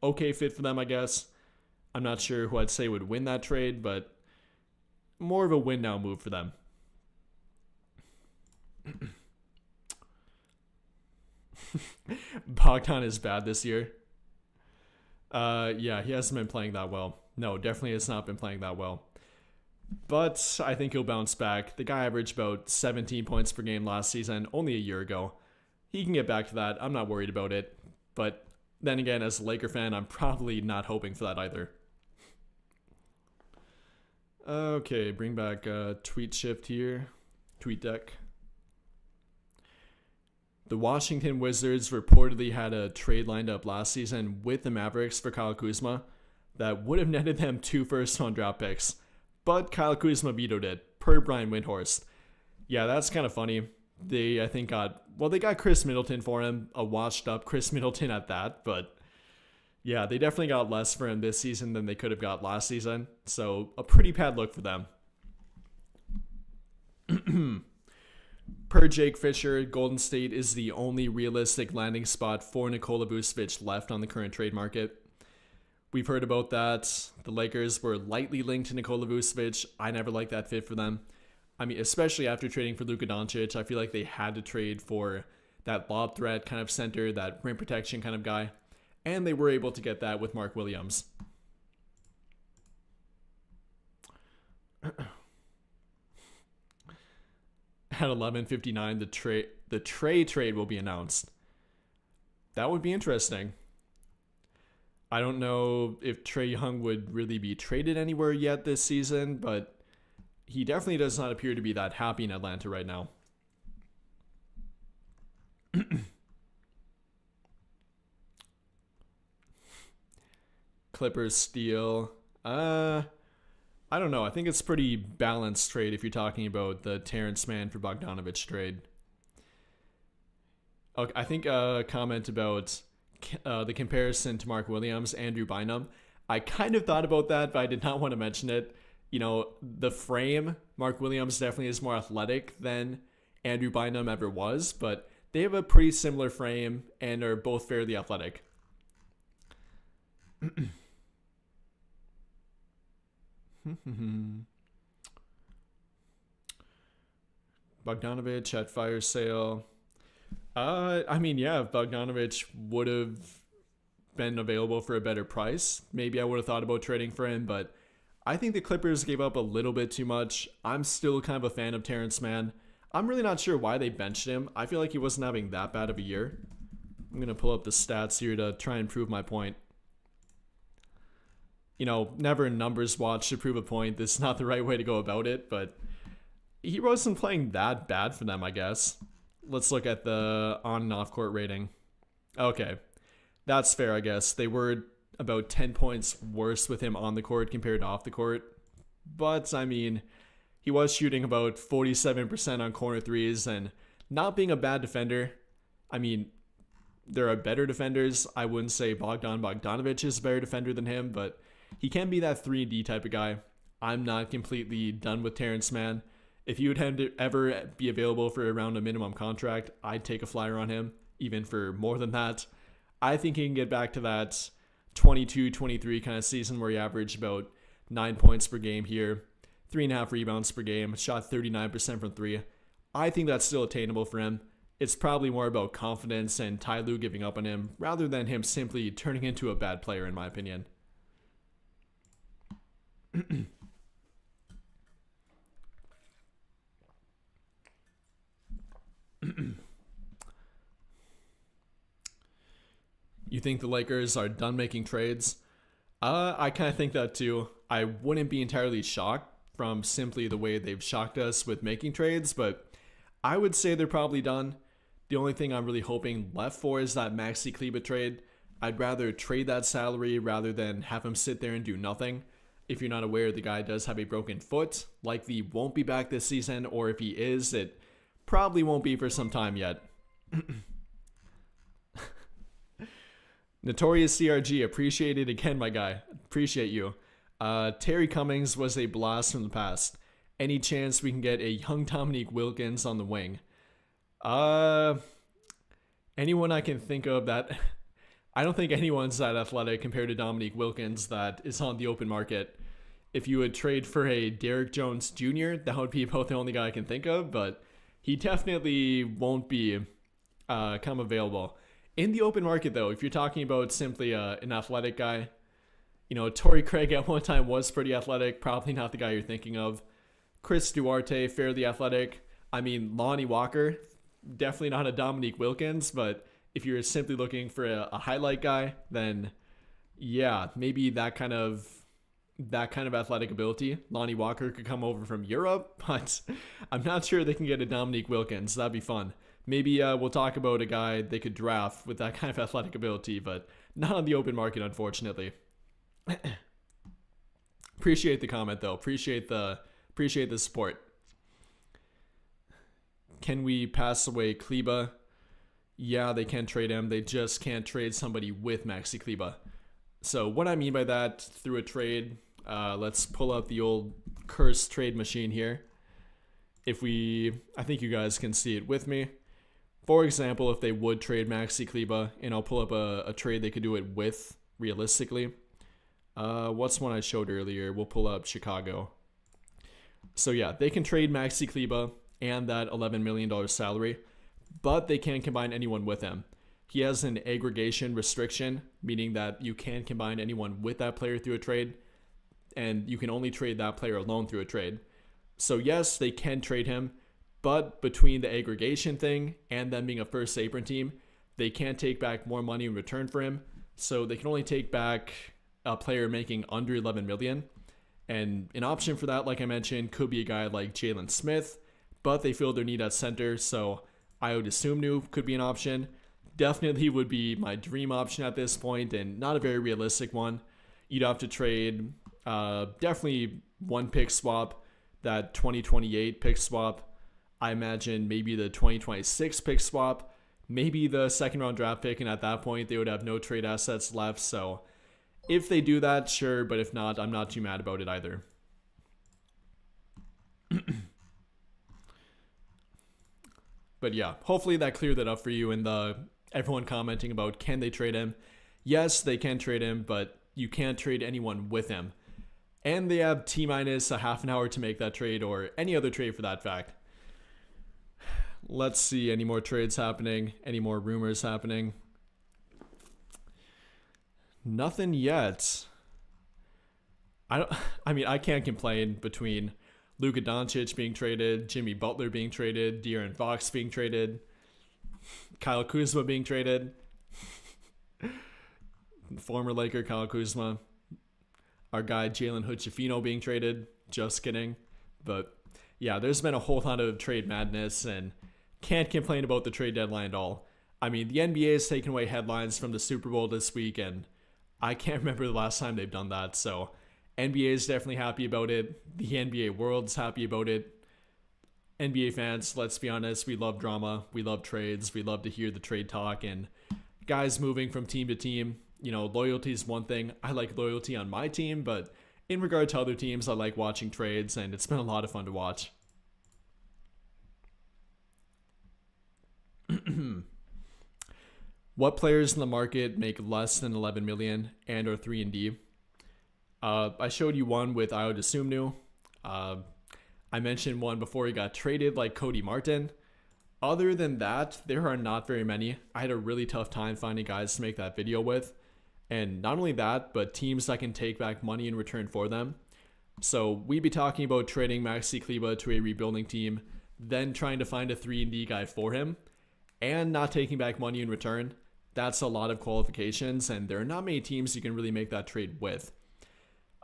okay fit for them, I guess. I'm not sure who I'd say would win that trade, but more of a win-now move for them. Bogdan is bad this year. Yeah, he hasn't been playing that well. No, definitely has not been playing that well. But I think he'll bounce back. The guy averaged about 17 points per game last season, only a year ago. He can get back to that. I'm not worried about it. But then again, as a Laker fan, I'm probably not hoping for that either. Okay, bring back tweet shift here. Tweet deck. The Washington Wizards reportedly had a trade lined up last season with the Mavericks for Kyle Kuzma that would have netted them 2 first-round draft picks. But Kyle Kuzma vetoed it, per Brian Windhorst. Yeah, that's kind of funny. They got Chris Middleton for him, a washed-up Chris Middleton at that, but yeah, they definitely got less for him this season than they could have got last season. So a pretty bad look for them. Per Jake Fisher, Golden State is the only realistic landing spot for Nikola Vucevic left on the current trade market. We've heard about that. The Lakers were lightly linked to Nikola Vucevic. I never liked that fit for them. I mean, especially after trading for Luka Doncic, I feel like they had to trade for that lob threat kind of center, that rim protection kind of guy. And they were able to get that with Mark Williams. At 11:59, the Trey trade will be announced. That would be interesting. I don't know if Trae Young would really be traded anywhere yet this season, but he definitely does not appear to be that happy in Atlanta right now. Clippers steal. I don't know. I think it's pretty balanced trade if you're talking about the Terrence Mann for Bogdanovich trade. Okay, I think a comment about the comparison to Mark Williams, Andrew Bynum. I kind of thought about that, but I did not want to mention it. You know, the frame, Mark Williams definitely is more athletic than Andrew Bynum ever was, but they have a pretty similar frame and are both fairly athletic. Bogdanovich at fire sale. I mean, yeah, if Bogdanovich would have been available for a better price, maybe I would have thought about trading for him, but I think the Clippers gave up a little bit too much. I'm still kind of a fan of Terrence Mann. I'm really not sure why they benched him. I feel like he wasn't having that bad of a year. I'm going to pull up the stats here to try and prove my point. You know, never numbers watch to prove a point. This is not the right way to go about it, but he wasn't playing that bad for them, I guess. Let's look at the on and off court rating. Okay, that's fair, I guess. They were about 10 points worse with him on the court compared to off the court. But, I mean, he was shooting about 47% on corner threes and not being a bad defender. I mean, there are better defenders. I wouldn't say Bogdanovich is a better defender than him, but he can be that 3-and-D type of guy. I'm not completely done with Terrence Mann. If he would have to ever be available for around a minimum contract, I'd take a flyer on him, even for more than that. I think he can get back to that 22-23 kind of season where he averaged about 9 points per game here, 3.5 rebounds per game, shot 39% from 3. I think that's still attainable for him. It's probably more about confidence and Ty Lue giving up on him rather than him simply turning into a bad player, in my opinion. You think the Lakers are done making trades? I kind of think that too. I wouldn't be entirely shocked from simply the way they've shocked us with making trades, but I would say they're probably done. The only thing I'm really hoping left for is that Maxi Kleber trade. I'd rather trade that salary rather than have him sit there and do nothing. If you're not aware, the guy does have a broken foot, likely won't be back this season, or if he is, it probably won't be for some time yet. Notorious CRG, appreciate it again, my guy. Appreciate you. Terry Cummings was a blast from the past. Any chance we can get a young Dominique Wilkins on the wing? Anyone I can think of that... I don't think anyone's that athletic compared to Dominique Wilkins that is on the open market. If you would trade for a Derrick Jones Jr., that would be about the only guy I can think of, but he definitely won't be come available. In the open market, though, if you're talking about simply an athletic guy, you know, Torrey Craig at one time was pretty athletic, probably not the guy you're thinking of. Chris Duarte, fairly athletic. I mean, Lonnie Walker, definitely not a Dominique Wilkins, but if you're simply looking for a highlight guy, then yeah, maybe that kind of athletic ability. Lonnie Walker could come over from Europe, but I'm not sure they can get a Dominique Wilkins. That'd be fun. Maybe we'll talk about a guy they could draft with that kind of athletic ability, but not on the open market, unfortunately. Appreciate the comment, though. Appreciate the support. Can we pass away Kleber? Yeah, they can trade him. They just can't trade somebody with Maxi Kleber. So what I mean by that, through a trade, let's pull up the old cursed trade machine here. I think you guys can see it with me. For example, if they would trade Maxi Kleber, and I'll pull up a trade they could do it with, realistically. What's one I showed earlier? We'll pull up Chicago. So yeah, they can trade Maxi Kleber and that $11 million salary, but they can't combine anyone with him. He has an aggregation restriction, meaning that you can't combine anyone with that player through a trade, and you can only trade that player alone through a trade. So yes, they can trade him, but between the aggregation thing and them being a first apron team, they can't take back more money in return for him. So they can only take back a player making under $11 million. And an option for that, like I mentioned, could be a guy like Jalen Smith, but they feel their need at center, so I would assume New could be an option. Definitely would be my dream option at this point, and not a very realistic one. you'd have to trade definitely one pick swap, that 2028 pick swap. I imagine maybe the 2026 pick swap, maybe the second round draft pick, and at that point they would have no trade assets left. So if they do that, sure, but if not, I'm not too mad about it either. But yeah, hopefully that cleared that up for you. And everyone commenting about can they trade him? Yes, they can trade him, but you can't trade anyone with him. And they have T-minus a half an hour to make that trade, or any other trade for that fact. Let's see, any more trades happening? Any more rumors happening? Nothing yet. I can't complain between Luka Doncic being traded, Jimmy Butler being traded, De'Aaron Fox being traded, Kyle Kuzma being traded, former Laker Kyle Kuzma, our guy Jalen Hood-Schifino being traded. Just kidding. But yeah, there's been a whole lot of trade madness, and can't complain about the trade deadline at all. I mean, the NBA has taken away headlines from the Super Bowl this week, and I can't remember the last time they've done that. So NBA is definitely happy about it. The NBA world's happy about it. NBA fans, let's be honest, we love drama. We love trades. We love to hear the trade talk and guys moving from team to team. You know, loyalty is one thing. I like loyalty on my team, but in regard to other teams, I like watching trades, and it's been a lot of fun to watch. What players in the market make less than 11 million and are 3-and-D? I showed you one with Ayo Dosunmu. I mentioned one before he got traded, like Cody Martin. Other than that, there are not very many. I had a really tough time finding guys to make that video with. And not only that, but teams that can take back money in return for them. So we'd be talking about trading Maxi Kleber to a rebuilding team, then trying to find a 3-and-D guy for him, and not taking back money in return. That's a lot of qualifications, and there are not many teams you can really make that trade with.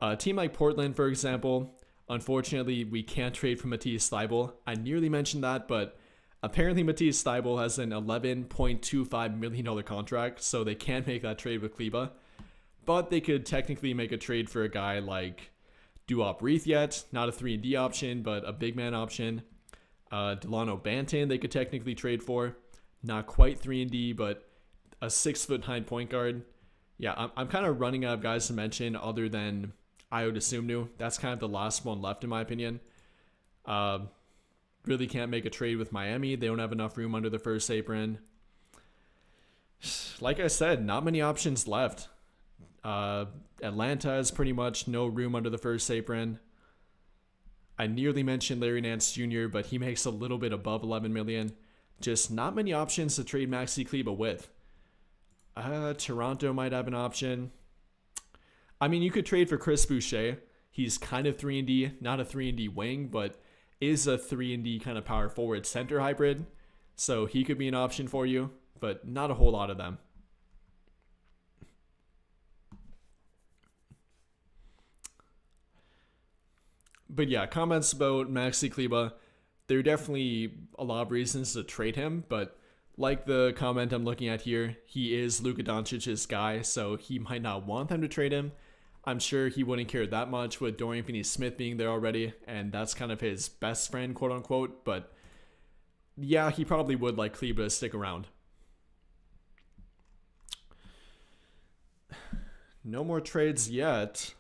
A team like Portland, for example, unfortunately, we can't trade for Matisse Thybulle. I nearly mentioned that, but apparently Matisse Thybulle has an $11.25 million contract, so they can't make that trade with Kleber. But they could technically make a trade for a guy like Duop Reith, not a 3-and-D option, but a big man option. Delano Banton they could technically trade for. Not quite 3-and-D, but a 6'9" point guard. Yeah, I'm kind of running out of guys to mention other than Ayo Dosunmu. That's kind of the last one left in my opinion. Really can't make a trade with Miami. They don't have enough room under the first apron. Like I said, not many options left. Atlanta has pretty much no room under the first apron. I nearly mentioned Larry Nance Jr., but he makes a little bit above 11 million. Just not many options to trade Maxi Kleber with. Toronto might have an option. I mean, you could trade for Chris Boucher. He's kind of 3-and-D, not a 3-and-D wing, but is a 3-and-D kind of power forward center hybrid. So he could be an option for you, but not a whole lot of them. But yeah, comments about Maxi Kleber. There are definitely a lot of reasons to trade him, but like the comment I'm looking at here, he is Luka Doncic's guy, so he might not want them to trade him. I'm sure he wouldn't care that much with Dorian Finney-Smith being there already, and that's kind of his best friend, quote unquote, but yeah, he probably would like Kleber to stick around. No more trades yet.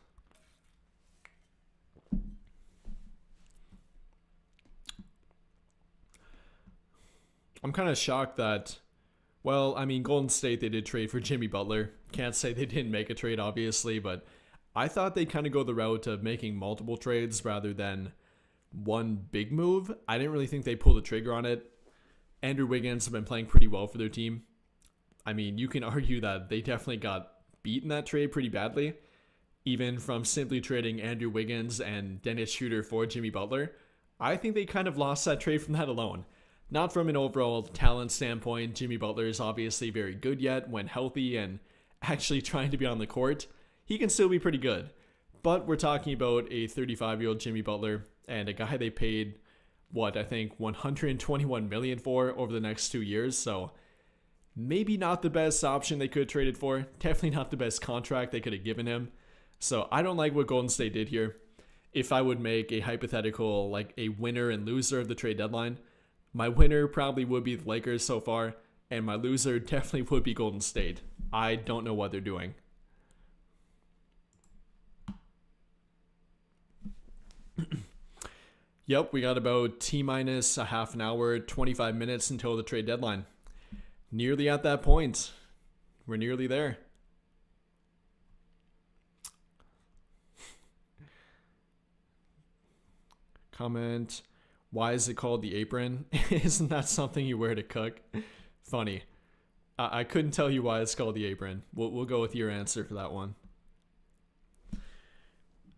I'm kind of shocked that, well, I mean, Golden State, they did trade for Jimmy Butler. Can't say they didn't make a trade, obviously, but I thought they'd kind of go the route of making multiple trades rather than one big move. I didn't really think they pulled the trigger on it. Andrew Wiggins have been playing pretty well for their team. I mean, you can argue that they definitely got beat in that trade pretty badly, even from simply trading Andrew Wiggins and Dennis Schroeder for Jimmy Butler. I think they kind of lost that trade from that alone. Not from an overall talent standpoint. Jimmy Butler is obviously very good yet when healthy and actually trying to be on the court. He can still be pretty good. But we're talking about a 35-year-old Jimmy Butler and a guy they paid, I think $121 million for over the next 2 years. So maybe not the best option they could have traded for. Definitely not the best contract they could have given him. So I don't like what Golden State did here. If I would make a hypothetical, like a winner and loser of the trade deadline, my winner probably would be the Lakers so far, and my loser definitely would be Golden State. I don't know what they're doing. Yep, we got about T-minus a half an hour, 25 minutes until the trade deadline. Nearly at that point. We're nearly there. Comment, why is it called the apron? Isn't that something you wear to cook? Funny. I couldn't tell you why it's called the apron. We'll go with your answer for that one.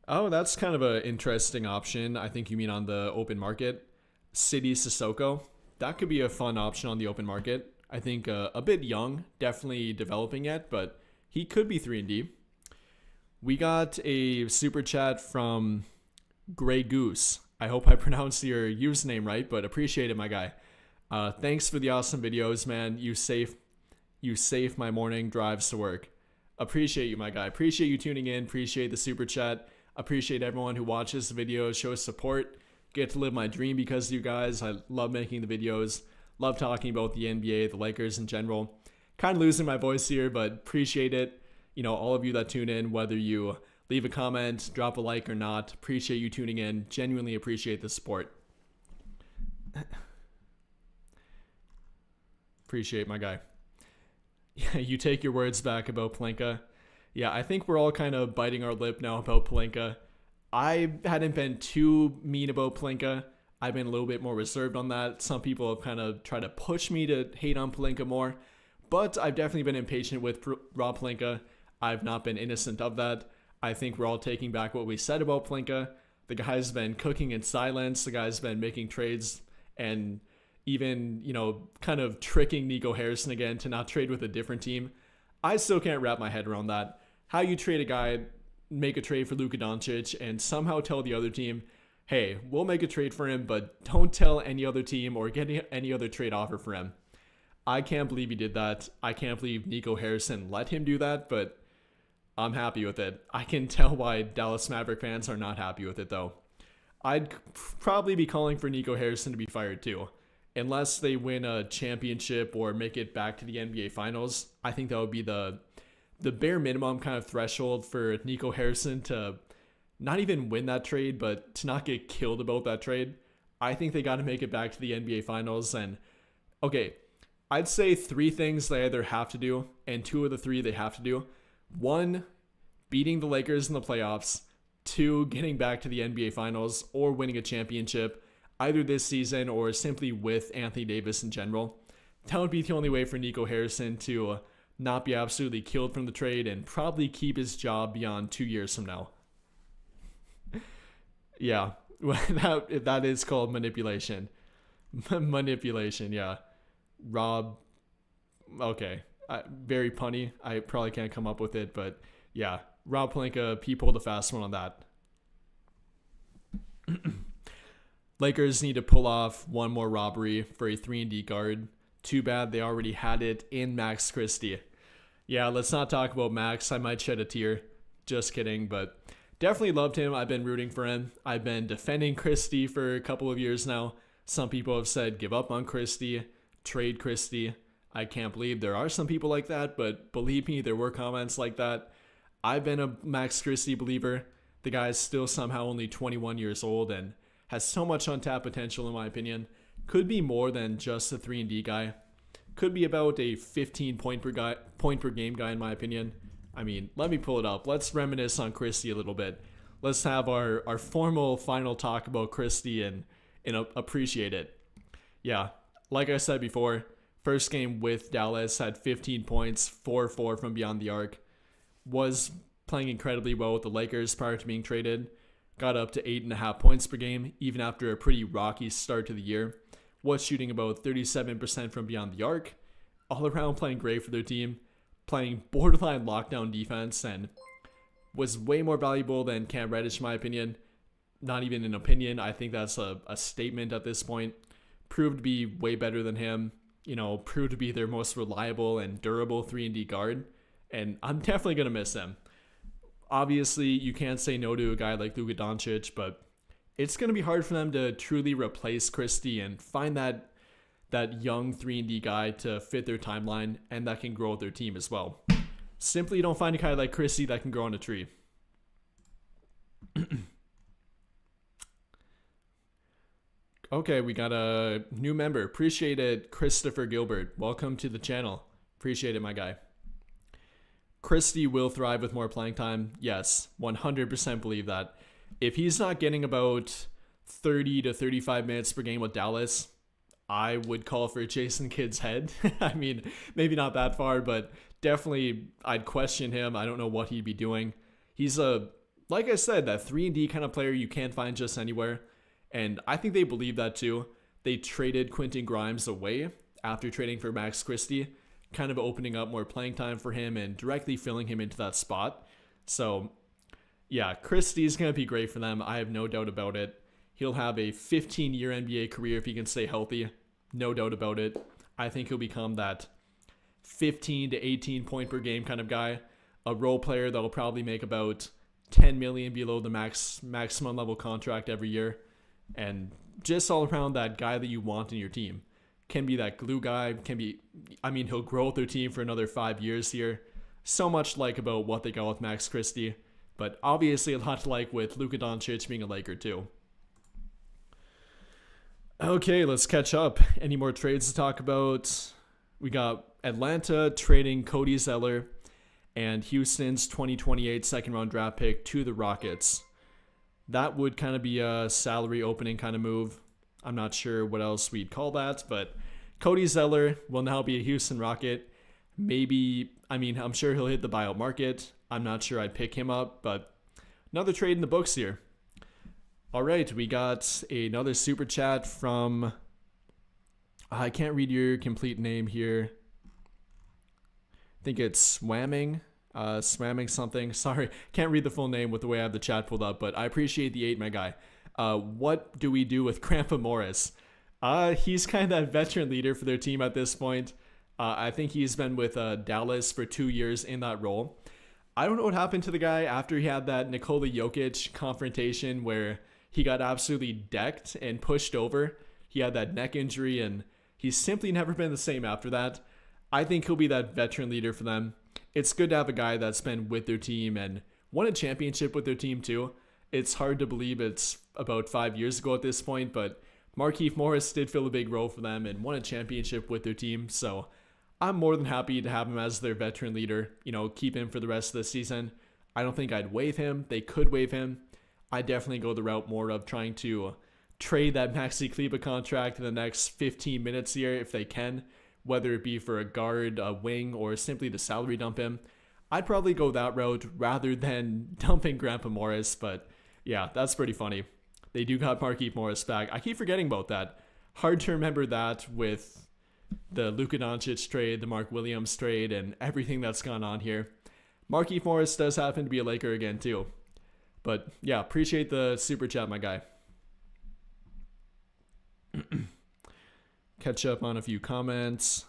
Oh, that's kind of an interesting option. I think you mean on the open market. City Sissoko. That could be a fun option on the open market. I think a bit young, definitely developing yet, but he could be 3-and-D. We got a super chat from Grey Goose. I hope I pronounced your username right, but appreciate it, my guy. Thanks for the awesome videos, man. You save my morning drives to work. Appreciate you, my guy. Appreciate you tuning in. Appreciate the super chat. Appreciate everyone who watches the videos, shows support. Get to live my dream because of you guys. I love making the videos. Love talking about the NBA, the Lakers in general. Kind of losing my voice here, but appreciate it. You know, all of you that tune in, whether you leave a comment, drop a like or not. Appreciate you tuning in. Genuinely appreciate the support. Appreciate my guy. Yeah, you take your words back about Pelinka. Yeah, I think we're all kind of biting our lip now about Pelinka. I hadn't been too mean about Pelinka. I've been a little bit more reserved on that. Some people have kind of tried to push me to hate on Pelinka more. But I've definitely been impatient with Rob Pelinka. I've not been innocent of that. I think we're all taking back what we said about Pelinka. The guy's been cooking in silence. The guy's been making trades and even, you know, kind of tricking Nico Harrison again to not trade with a different team. I still can't wrap my head around that. How you trade a guy, make a trade for Luka Doncic, and somehow tell the other team, hey, we'll make a trade for him, but don't tell any other team or get any other trade offer for him. I can't believe he did that. I can't believe Nico Harrison let him do that, but I'm happy with it. I can tell why Dallas Maverick fans are not happy with it, though. I'd probably be calling for Nico Harrison to be fired, too. Unless they win a championship or make it back to the NBA Finals, I think that would be the bare minimum kind of threshold for Nico Harrison to not even win that trade, but to not get killed about that trade. I think they got to make it back to the NBA Finals. And okay, I'd say 3 things they either have to do, and 2 of the 3 they have to do. 1, beating the Lakers in the playoffs. 2, getting back to the NBA Finals or winning a championship, either this season or simply with Anthony Davis in general. That would be the only way for Nico Harrison to not be absolutely killed from the trade and probably keep his job beyond 2 years from now. Yeah, that is called manipulation. Manipulation, yeah. Rob, okay. Very punny. I probably can't come up with it, but yeah. Rob Pelinka, he pulled a fast one on that. Lakers need to pull off one more robbery for a 3-and-D guard. Too bad they already had it in Max Christie. Yeah, let's not talk about Max. I might shed a tear. Just kidding, but definitely loved him. I've been rooting for him. I've been defending Christie for a couple of years now. Some people have said give up on Christie, trade Christie. I can't believe there are some people like that, but believe me, there were comments like that. I've been a Max Christie believer. The guy is still somehow only 21 years old and has so much untapped potential in my opinion. Could be more than just a 3-and-D guy. Could be about a 15 point per game guy in my opinion. I mean, let me pull it up. Let's reminisce on Christie a little bit. Let's have our formal final talk about Christie and appreciate it. Yeah, like I said before, first game with Dallas had 15 points, 4-4 from beyond the arc. Was playing incredibly well with the Lakers prior to being traded. Got up to 8.5 points per game, even after a pretty rocky start to the year. Was shooting about 37% from beyond the arc. All around playing great for their team. Playing borderline lockdown defense and was way more valuable than Cam Reddish, in my opinion. Not even an opinion. I think that's a statement at this point. Proved to be way better than him. You know, proved to be their most reliable and durable 3-and-D guard. And I'm definitely going to miss him. Obviously, you can't say no to a guy like Luka Doncic, but it's going to be hard for them to truly replace Christie and find that young 3-and-D guy to fit their timeline and that can grow with their team as well. Simply don't find a guy like Christie that can grow on a tree. Okay, we got a new member. Appreciate it, Christopher Gilbert. Welcome to the channel. Appreciate it, my guy. Christie will thrive with more playing time. Yes, 100% believe that. If he's not getting about 30 to 35 minutes per game with Dallas, I would call for Jason Kidd's head. I mean, maybe not that far, but definitely I'd question him. I don't know what he'd be doing. He's like I said, that 3-and-D kind of player you can't find just anywhere. And I think they believe that too. They traded Quentin Grimes away after trading for Max Christie, kind of opening up more playing time for him and directly filling him into that spot. So yeah, Christie's going to be great for them. I have no doubt about it. He'll have a 15-year NBA career if he can stay healthy. No doubt about it. I think he'll become that 15 to 18 point per game kind of guy. A role player that will probably make about $10 million below the maximum level contract every year. And just all around that guy that you want in your team. Can be that glue guy. He'll grow with their team for another 5 years here. So much like about what they got with Max Christie. But obviously a lot to like with Luka Doncic being a Laker too. Okay, let's catch up. Any more trades to talk about? We got Atlanta trading Cody Zeller and Houston's 2028 second round draft pick to the Rockets. That would kind of be a salary opening kind of move. I'm not sure what else we'd call that, but Cody Zeller will now be a Houston Rocket. I'm sure he'll hit the buyout market. I'm not sure I'd pick him up, but another trade in the books here. All right, we got another super chat from, I can't read your complete name here. I think it's Swamming something. Sorry, can't read the full name with the way I have the chat pulled up, but I appreciate the 8, my guy. What do we do with Grandpa Morris? He's kind of that veteran leader for their team at this point. I think he's been with Dallas for 2 years in that role. I don't know what happened to the guy after he had that Nikola Jokic confrontation where he got absolutely decked and pushed over. He had that neck injury, and he's simply never been the same after that. I think he'll be that veteran leader for them. It's good to have a guy that's been with their team and won a championship with their team too. It's hard to believe it's about 5 years ago at this point, but Markieff Morris did fill a big role for them and won a championship with their team. So I'm more than happy to have him as their veteran leader, keep him for the rest of the season. I don't think I'd waive him. They could waive him. I definitely go the route more of trying to trade that Maxi Kleber contract in the next 15 minutes here if they can, whether it be for a guard, a wing, or simply to salary dump him. I'd probably go that route rather than dumping Grandpa Morris, but yeah, that's pretty funny. They do got Markieff Morris back. I keep forgetting about that. Hard to remember that with the Luka Doncic trade, the Mark Williams trade, and everything that's gone on here. Markieff Morris does happen to be a Laker again too. But yeah, appreciate the super chat, my guy. Catch up on a few comments.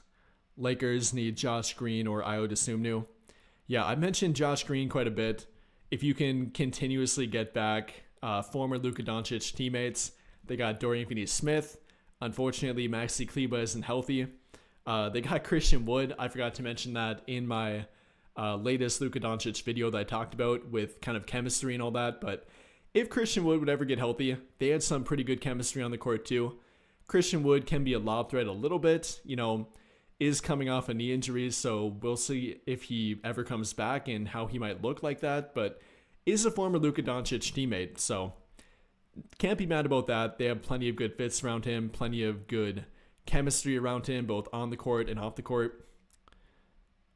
Lakers need Josh Green or Ayo Dosunmu. Yeah, I mentioned Josh Green quite a bit. If you can continuously get back former Luka Doncic teammates, they got Dorian Finney-Smith. Unfortunately, Maxi Kleber isn't healthy. They got Christian Wood. I forgot to mention that in my latest Luka Doncic video that I talked about with kind of chemistry and all that. But if Christian Wood would ever get healthy, they had some pretty good chemistry on the court too. Christian Wood can be a lob threat a little bit, is coming off a knee injury, so we'll see if he ever comes back and how he might look like that, but is a former Luka Doncic teammate, so can't be mad about that. They have plenty of good fits around him, plenty of good chemistry around him, both on the court and off the court.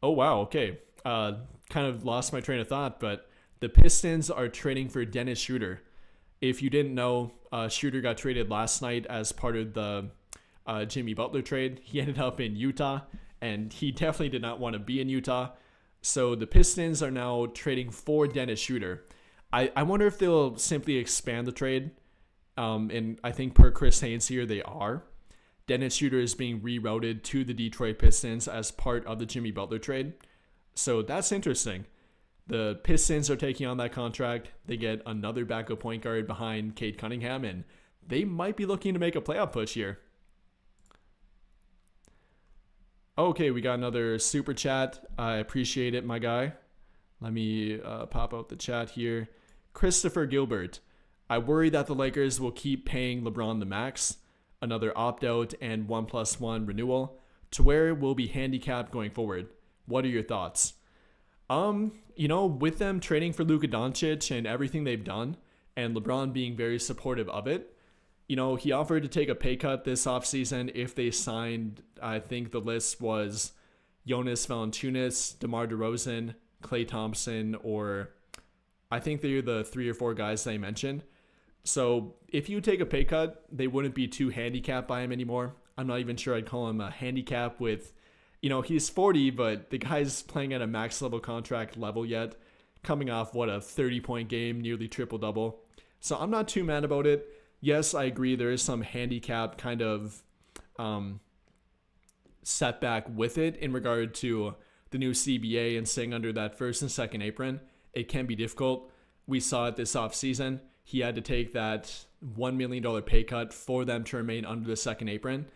Oh, wow, okay. Kind of lost my train of thought, but the Pistons are trading for Dennis Schroeder. If you didn't know, Schroeder got traded last night as part of the Jimmy Butler trade. He ended up in Utah, and he definitely did not want to be in Utah. So the Pistons are now trading for Dennis Schroeder. I wonder if they'll simply expand the trade. And I think per Chris Haynes here, they are. Dennis Schroeder is being rerouted to the Detroit Pistons as part of the Jimmy Butler trade. So that's interesting. The Pistons are taking on that contract. They get another backup point guard behind Cade Cunningham, and they might be looking to make a playoff push here. Okay, we got another super chat. I appreciate it, my guy. Let me pop out the chat here. Christopher Gilbert. I worry that the Lakers will keep paying LeBron the max, another opt-out and 1+1 renewal, to where we'll be handicapped going forward. What are your thoughts? With them trading for Luka Doncic and everything they've done, and LeBron being very supportive of it, he offered to take a pay cut this offseason if they signed, I think the list was Jonas Valanciunas, DeMar DeRozan, Klay Thompson, or I think they're the 3 or 4 guys that I mentioned. So if you take a pay cut, they wouldn't be too handicapped by him anymore. I'm not even sure I'd call him a handicap with, he's 40, but the guy's playing at a max level contract level yet, coming off, a 30-point game, nearly triple-double. So I'm not too mad about it. Yes, I agree there is some handicap kind of setback with it in regard to the new CBA and staying under that first and second apron. It can be difficult. We saw it this offseason. He had to take that $1 million pay cut for them to remain under the second apron.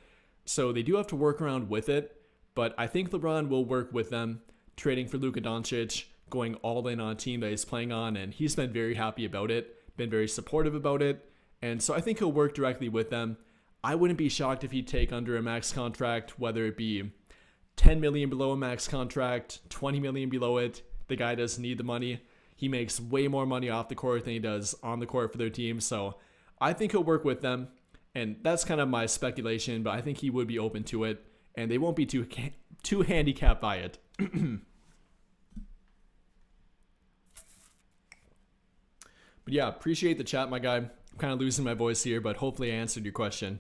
So they do have to work around with it. But I think LeBron will work with them, trading for Luka Doncic, going all in on a team that he's playing on, and he's been very happy about it, been very supportive about it, and so I think he'll work directly with them. I wouldn't be shocked if he'd take under a max contract, whether it be $10 million below a max contract, $20 million below it. The guy doesn't need the money. He makes way more money off the court than he does on the court for their team, so I think he'll work with them, and that's kind of my speculation, but I think he would be open to it. And they won't be too handicapped by it. But yeah, appreciate the chat, my guy. I'm kind of losing my voice here, but hopefully I answered your question.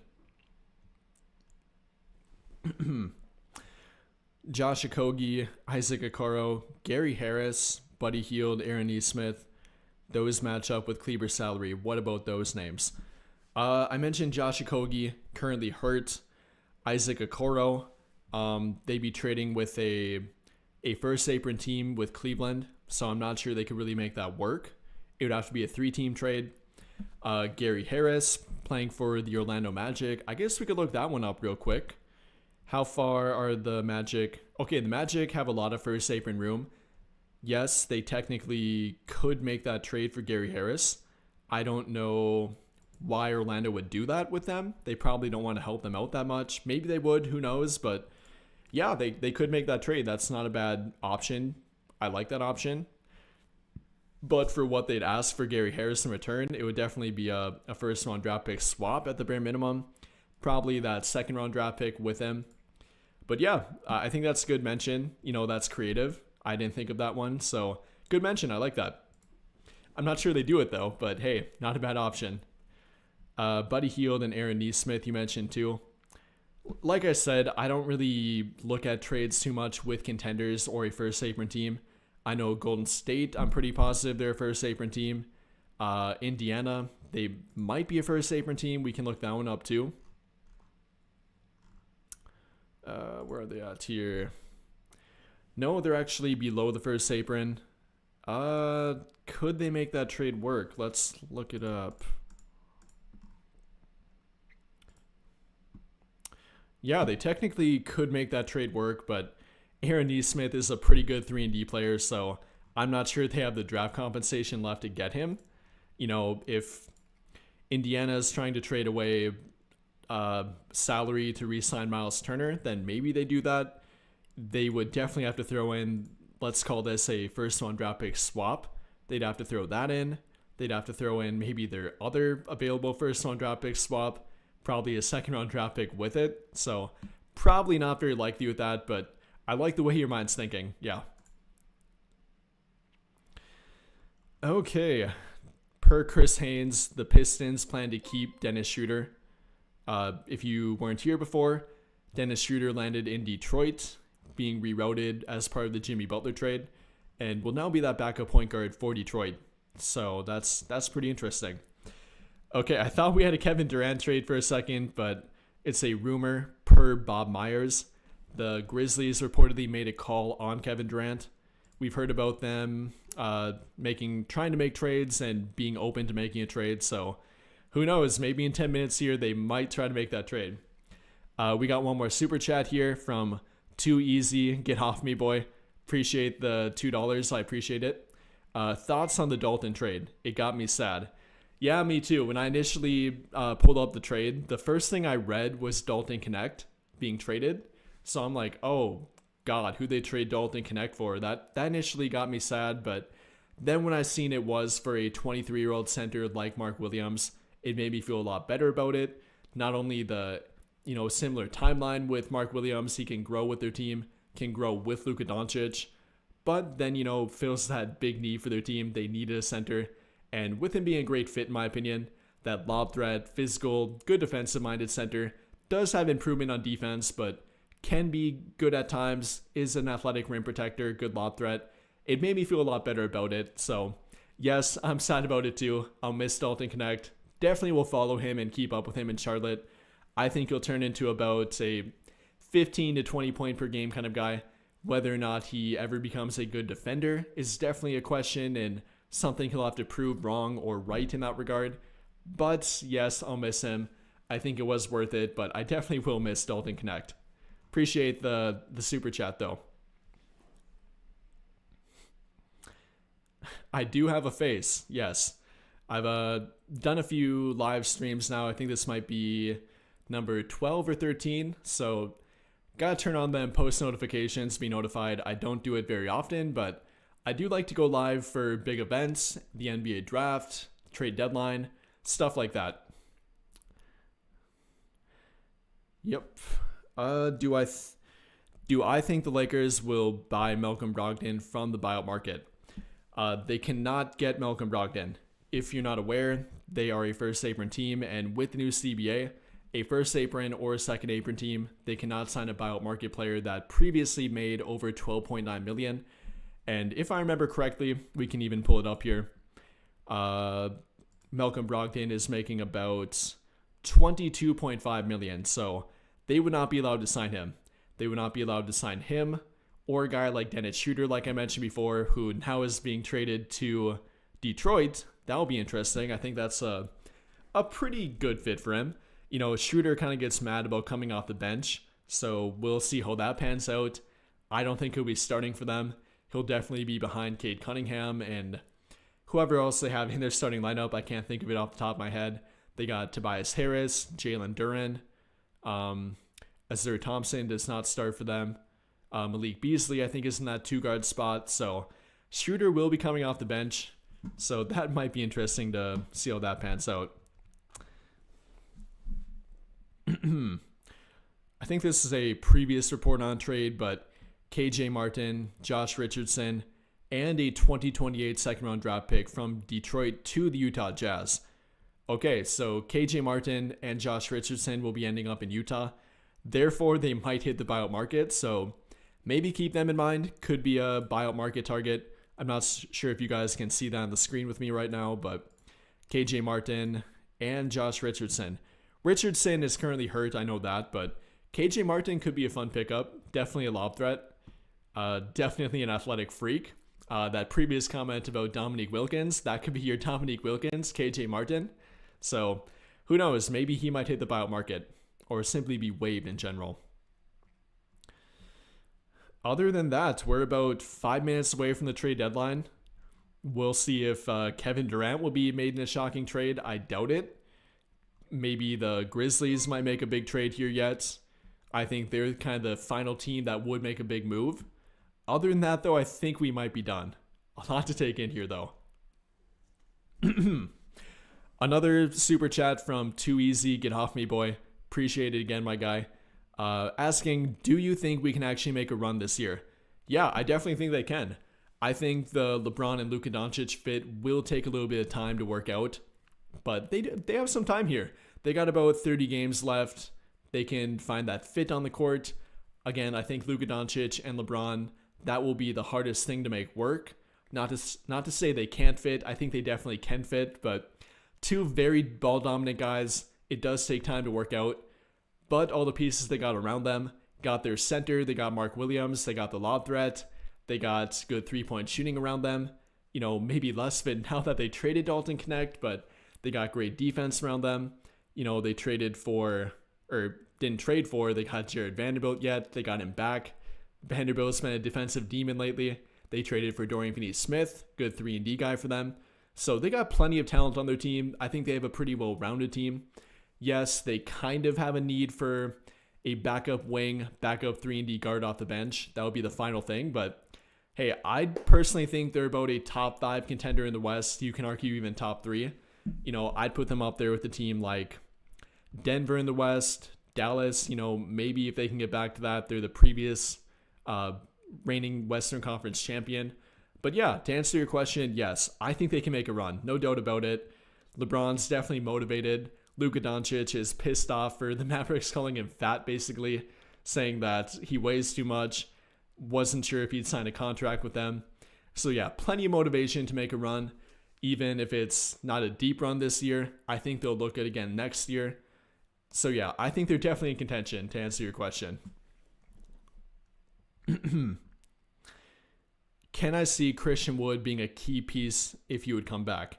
Josh Okogie, Isaac Okoro, Gary Harris, Buddy Hield, Aaron Nesmith. Those match up with Kleber's salary. What about those names? I mentioned Josh Okogie, currently hurt. Isaac Okoro, they'd be trading with a first apron team with Cleveland, so I'm not sure they could really make that work. It would have to be a 3-team trade. Gary Harris playing for the Orlando Magic. I guess we could look that one up real quick. How far are the Magic? Okay, the Magic have a lot of first apron room. Yes, they technically could make that trade for Gary Harris. I don't know why Orlando would do that with them. They probably don't want to help them out that much. Maybe they would, who knows, but yeah, they could make that trade. That's not a bad option. I like that option. But for what they'd ask for Gary Harris in return, it would definitely be a first round draft pick swap at the bare minimum. Probably that second round draft pick with him. But yeah, I think that's a good mention. That's creative. I didn't think of that one. So good mention. I like that. I'm not sure they do it though, but hey, not a bad option. Buddy Hield and Aaron Nesmith you mentioned too. Like I said, I don't really look at trades too much with contenders or a first apron team. I know Golden State, I'm pretty positive they're a first apron team. Indiana, they might be a first apron team. We can look that one up too. Where are they at here? No, they're actually below the first apron. Could they make that trade work? Let's look it up. Yeah, they technically could make that trade work, but Aaron Nesmith is a pretty good 3-and-D player, so I'm not sure they have the draft compensation left to get him. If Indiana's trying to trade away salary to re-sign Miles Turner, then maybe they do that. They would definitely have to throw in, let's call this a first-round draft pick swap. They'd have to throw that in. They'd have to throw in maybe their other available first-round draft pick swap, probably a second-round draft pick with it. So probably not very likely with that, but I like the way your mind's thinking. Yeah. Okay. Per Chris Haynes, the Pistons plan to keep Dennis Schroeder. If you weren't here before, Dennis Schroeder landed in Detroit, being rerouted as part of the Jimmy Butler trade, and will now be that backup point guard for Detroit. So that's pretty interesting. Okay, I thought we had a Kevin Durant trade for a second, but it's a rumor per Bob Myers. The Grizzlies reportedly made a call on Kevin Durant. We've heard about them trying to make trades and being open to making a trade. So who knows? Maybe in 10 minutes here, they might try to make that trade. We got one more super chat here from Too Easy. Get off me, boy. Appreciate the $2. I appreciate it. Thoughts on the Dalton trade? It got me sad. Yeah, me too. When I initially pulled up the trade, the first thing I read was Dalton Connect being traded. So I'm like, oh God, who they trade Dalton Connect for? That initially got me sad, but then when I seen it was for a 23-year-old center like Mark Williams, it made me feel a lot better about it. Not only the similar timeline with Mark Williams, he can grow with their team, can grow with Luka Doncic, but then fills that big need for their team. They needed a center, and with him being a great fit in my opinion, that lob threat, physical, good defensive-minded center does have improvement on defense, but can be good at times, is an athletic rim protector, good lob threat. It made me feel a lot better about it. So yes, I'm sad about it too. I'll miss Dalton Connect. Definitely will follow him and keep up with him in Charlotte. I think he'll turn into about a 15 to 20 point per game kind of guy. Whether or not he ever becomes a good defender is definitely a question and something he'll have to prove wrong or right in that regard. But yes, I'll miss him. I think it was worth it, but I definitely will miss Dalton Connect. Appreciate the super chat though. I do have a face. Yes. I've done a few live streams now. I think this might be number 12 or 13. So gotta turn on them post notifications to be notified. I don't do it very often, but I do like to go live for big events, the NBA draft, trade deadline, stuff like that. Yep. Do I think the Lakers will buy Malcolm Brogdon from the buyout market? They cannot get Malcolm Brogdon. If you're not aware, they are a first apron team, and with the new CBA, a first apron or a second apron team, they cannot sign a buyout market player that previously made over $12.9 million. And if I remember correctly, we can even pull it up here. Malcolm Brogdon is making about $22.5 million, so they would not be allowed to sign him. They would not be allowed to sign him or a guy like Dennis Schroeder, like I mentioned before, who now is being traded to Detroit. That will be interesting. I think that's a pretty good fit for him. Schroeder kind of gets mad about coming off the bench, so we'll see how that pans out. I don't think he'll be starting for them. He'll definitely be behind Cade Cunningham and whoever else they have in their starting lineup. I can't think of it off the top of my head. They got Tobias Harris, Jalen Duren. Azur Thompson does not start for them. Malik Beasley, I think, is in that 2-guard spot. So Schroeder will be coming off the bench. So that might be interesting to see how that pans out. I think this is a previous report on trade, but KJ Martin, Josh Richardson, and a 2028 second-round draft pick from Detroit to the Utah Jazz. Okay, so KJ Martin and Josh Richardson will be ending up in Utah. Therefore, they might hit the buyout market, so maybe keep them in mind. Could be a buyout market target. I'm not sure if you guys can see that on the screen with me right now, but KJ Martin and Josh Richardson. Richardson is currently hurt, I know that, but KJ Martin could be a fun pickup. Definitely a lob threat. Definitely an athletic freak. That previous comment about Dominique Wilkins, that could be your Dominique Wilkins, KJ Martin. So who knows, maybe he might hit the buyout market or simply be waived in general. Other than that, we're about 5 minutes away from the trade deadline. We'll see if Kevin Durant will be made in a shocking trade. I doubt it. Maybe the Grizzlies might make a big trade here yet. I think they're kind of the final team that would make a big move. Other than that, though, I think we might be done. A lot to take in here, though. Another super chat from Too Easy. Get off me, boy. Appreciate it again, my guy. Asking, do you think we can actually make a run this year? Yeah, I definitely think they can. I think the LeBron and Luka Doncic fit will take a little bit of time to work out, but they have some time here. They got about 30 games left. They can find that fit on the court. Again, I think Luka Doncic and LeBron, that will be the hardest thing to make work. Not to say they can't fit. I think they definitely can fit, but two very ball-dominant guys, it does take time to work out. But all the pieces they got around them, got their center, they got Mark Williams, they got the lob threat, They got good 3-point shooting around them. Maybe less of it now that they traded Dalton Knecht, but they got great defense around them. They traded for, or didn't trade for, they got Jared Vanderbilt yet. They got him back. Vanderbilt's been a defensive demon lately. They traded for Dorian Finney-Smith, good 3-and-D guy for them. So they got plenty of talent on their team. I think they have a pretty well-rounded team. Yes, they kind of have a need for a backup wing, backup 3-and-D guard off the bench. That would be the final thing, but hey, I personally think they're about a top 5 contender in the West. You can argue even top 3. I'd put them up there with a team like Denver in the West, Dallas. Maybe if they can get back to that, they're the previous reigning Western Conference champion. But yeah, to answer your question, yes, I think they can make a run. No doubt about it. LeBron's definitely motivated. Luka Doncic is pissed off for the Mavericks calling him fat, basically, saying that he weighs too much. Wasn't sure if he'd sign a contract with them. So yeah, plenty of motivation to make a run. Even if it's not a deep run this year, I think they'll look good again next year. So yeah, I think they're definitely in contention, to answer your question. Can I see Christian Wood being a key piece if he would come back?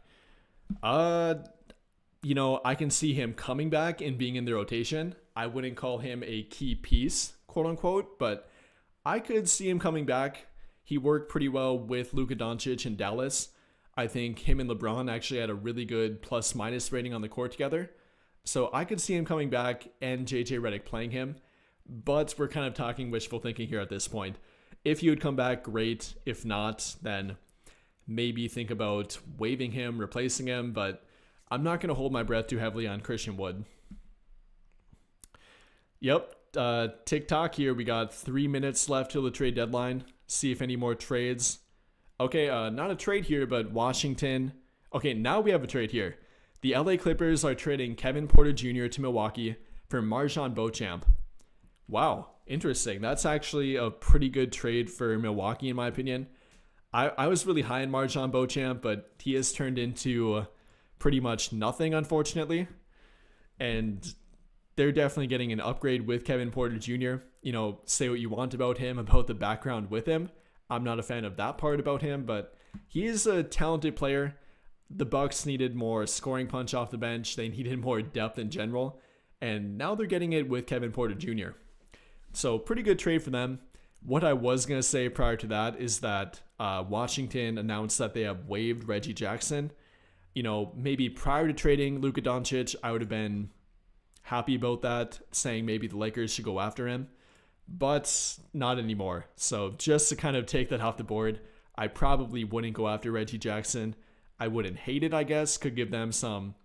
I can see him coming back and being in the rotation. I wouldn't call him a key piece, quote unquote, but I could see him coming back. He worked pretty well with Luka Doncic in Dallas. I think him and LeBron actually had a really good plus-minus rating on the court together. So I could see him coming back and JJ Redick playing him. But we're kind of talking wishful thinking here at this point. If he would come back, great. If not, then maybe think about waiving him, replacing him. But I'm not going to hold my breath too heavily on Christian Wood. Yep. TikTok here. We got 3 minutes left till the trade deadline. See if any more trades. Okay, not a trade here, but Washington. Okay, now we have a trade here. The LA Clippers are trading Kevin Porter Jr. to Milwaukee for MarJon Beauchamp. Wow, interesting. That's actually a pretty good trade for Milwaukee, in my opinion. I was really high on MarJon Beauchamp, but he has turned into pretty much nothing, unfortunately. And they're definitely getting an upgrade with Kevin Porter Jr. Say what you want about him, about the background with him. I'm not a fan of that part about him, but he is a talented player. The Bucks needed more scoring punch off the bench. They needed more depth in general. And now they're getting it with Kevin Porter Jr. So pretty good trade for them. What I was going to say prior to that is that Washington announced that they have waived Reggie Jackson. Maybe prior to trading Luka Doncic, I would have been happy about that, saying maybe the Lakers should go after him. But not anymore. So just to kind of take that off the board, I probably wouldn't go after Reggie Jackson. I wouldn't hate it, I guess. Could give them some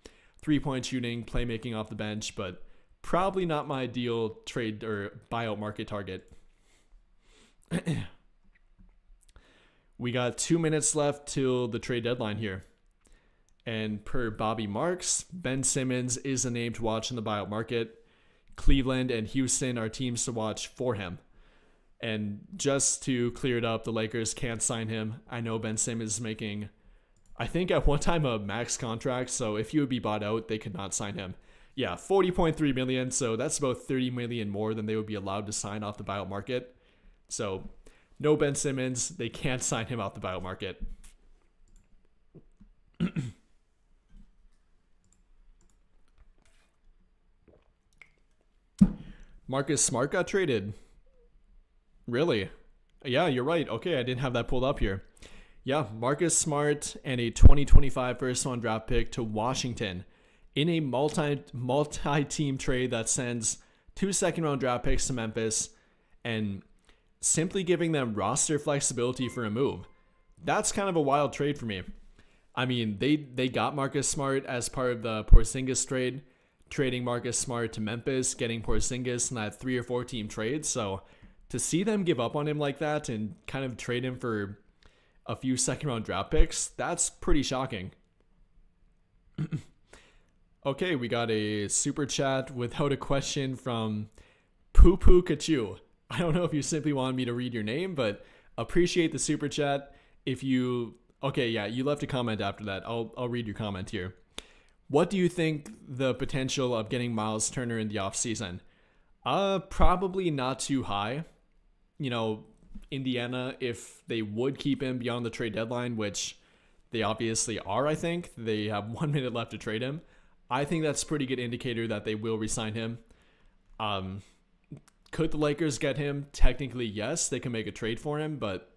3-point shooting, playmaking off the bench, but probably not my ideal trade or buyout market target. We got 2 minutes left till the trade deadline here. And per Bobby Marks, Ben Simmons is a name to watch in the buyout market. Cleveland and Houston are teams to watch for him. And just to clear it up, the Lakers can't sign him. I know Ben Simmons is making, I think at one time, a max contract. So if he would be bought out, they could not sign him. Yeah, $40.3 million. So that's about $30 million more than they would be allowed to sign off the buyout market. So no Ben Simmons. They can't sign him off the buyout market. Marcus Smart got traded. Really? Yeah, you're right. Okay, I didn't have that pulled up here. Yeah, Marcus Smart and a 2025 first-round draft pick to Washington in a multi-team trade that sends 2 second-round draft picks to Memphis and simply giving them roster flexibility for a move. That's kind of a wild trade for me. I mean, they got Marcus Smart as part of the Porzingis trade, trading Marcus Smart to Memphis, getting Porzingis in that 3 or 4 team trade. So to see them give up on him like that and kind of trade him for a few second-round draft picks, that's pretty shocking. Okay, we got a super chat without a question from Poo Poo Kachu. I don't know if you simply wanted me to read your name, but appreciate the super chat. If you... Okay, yeah, you left a comment after that. I'll read your comment here. What do you think the potential of getting Miles Turner in the offseason? Probably not too high. Indiana, if they would keep him beyond the trade deadline, which they obviously are, I think. They have 1 minute left to trade him. I think that's a pretty good indicator that they will re-sign him. Could the Lakers get him? Technically, yes. They can make a trade for him, but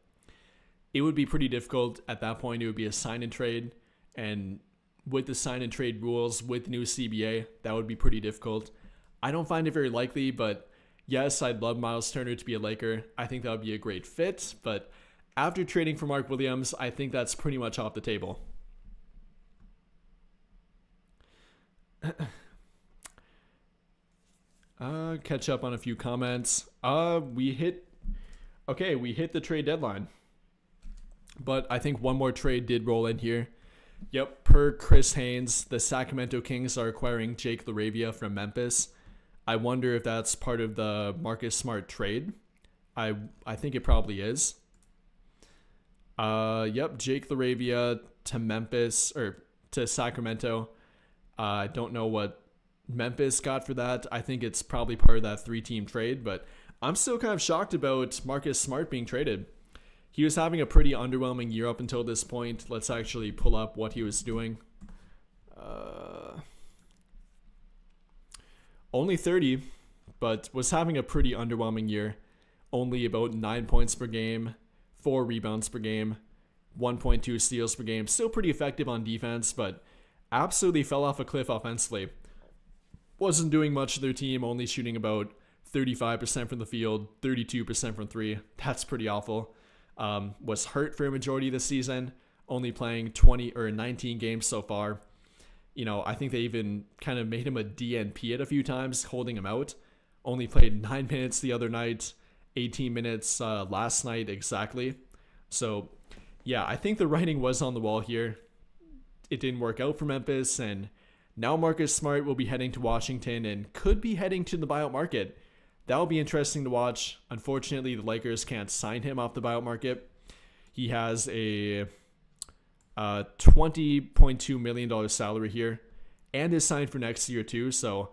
it would be pretty difficult. At that point, it would be a sign and trade. And with the sign and trade rules, with the new CBA, that would be pretty difficult. I don't find it very likely, but yes, I'd love Miles Turner to be a Laker. I think that would be a great fit, but after trading for Mark Williams, I think that's pretty much off the table. Catch up on a few comments. We hit the trade deadline. But I think one more trade did roll in here. Yep, per Chris Haynes, the Sacramento Kings are acquiring Jake LaRavia from Memphis. I wonder if that's part of the Marcus Smart trade. I think it probably is. Yep, Jake LaRavia to Memphis, or to Sacramento. I don't know what Memphis got for that. I think it's probably part of that 3-team trade, but I'm still kind of shocked about Marcus Smart being traded. He was having a pretty underwhelming year up until this point. Let's actually pull up what he was doing. Only 30, but was having a pretty underwhelming year. Only about 9 points per game, 4 rebounds per game, 1.2 steals per game. Still pretty effective on defense, but absolutely fell off a cliff offensively. Wasn't doing much of their team, only shooting about 35% from the field, 32% from 3. That's pretty awful. Was hurt for a majority of the season, only playing 20 or 19 games so far. You know, I think they even kind of made him a DNP at a few times, holding him out. Only played 9 minutes the other night, 18 minutes last night exactly. So, yeah, I think the writing was on the wall here. It didn't work out for Memphis, and now Marcus Smart will be heading to Washington and could be heading to the buyout market. That'll be interesting to watch. Unfortunately, the Lakers can't sign him off the buyout market. He has a $20.2 million salary here and is signed for next year too. So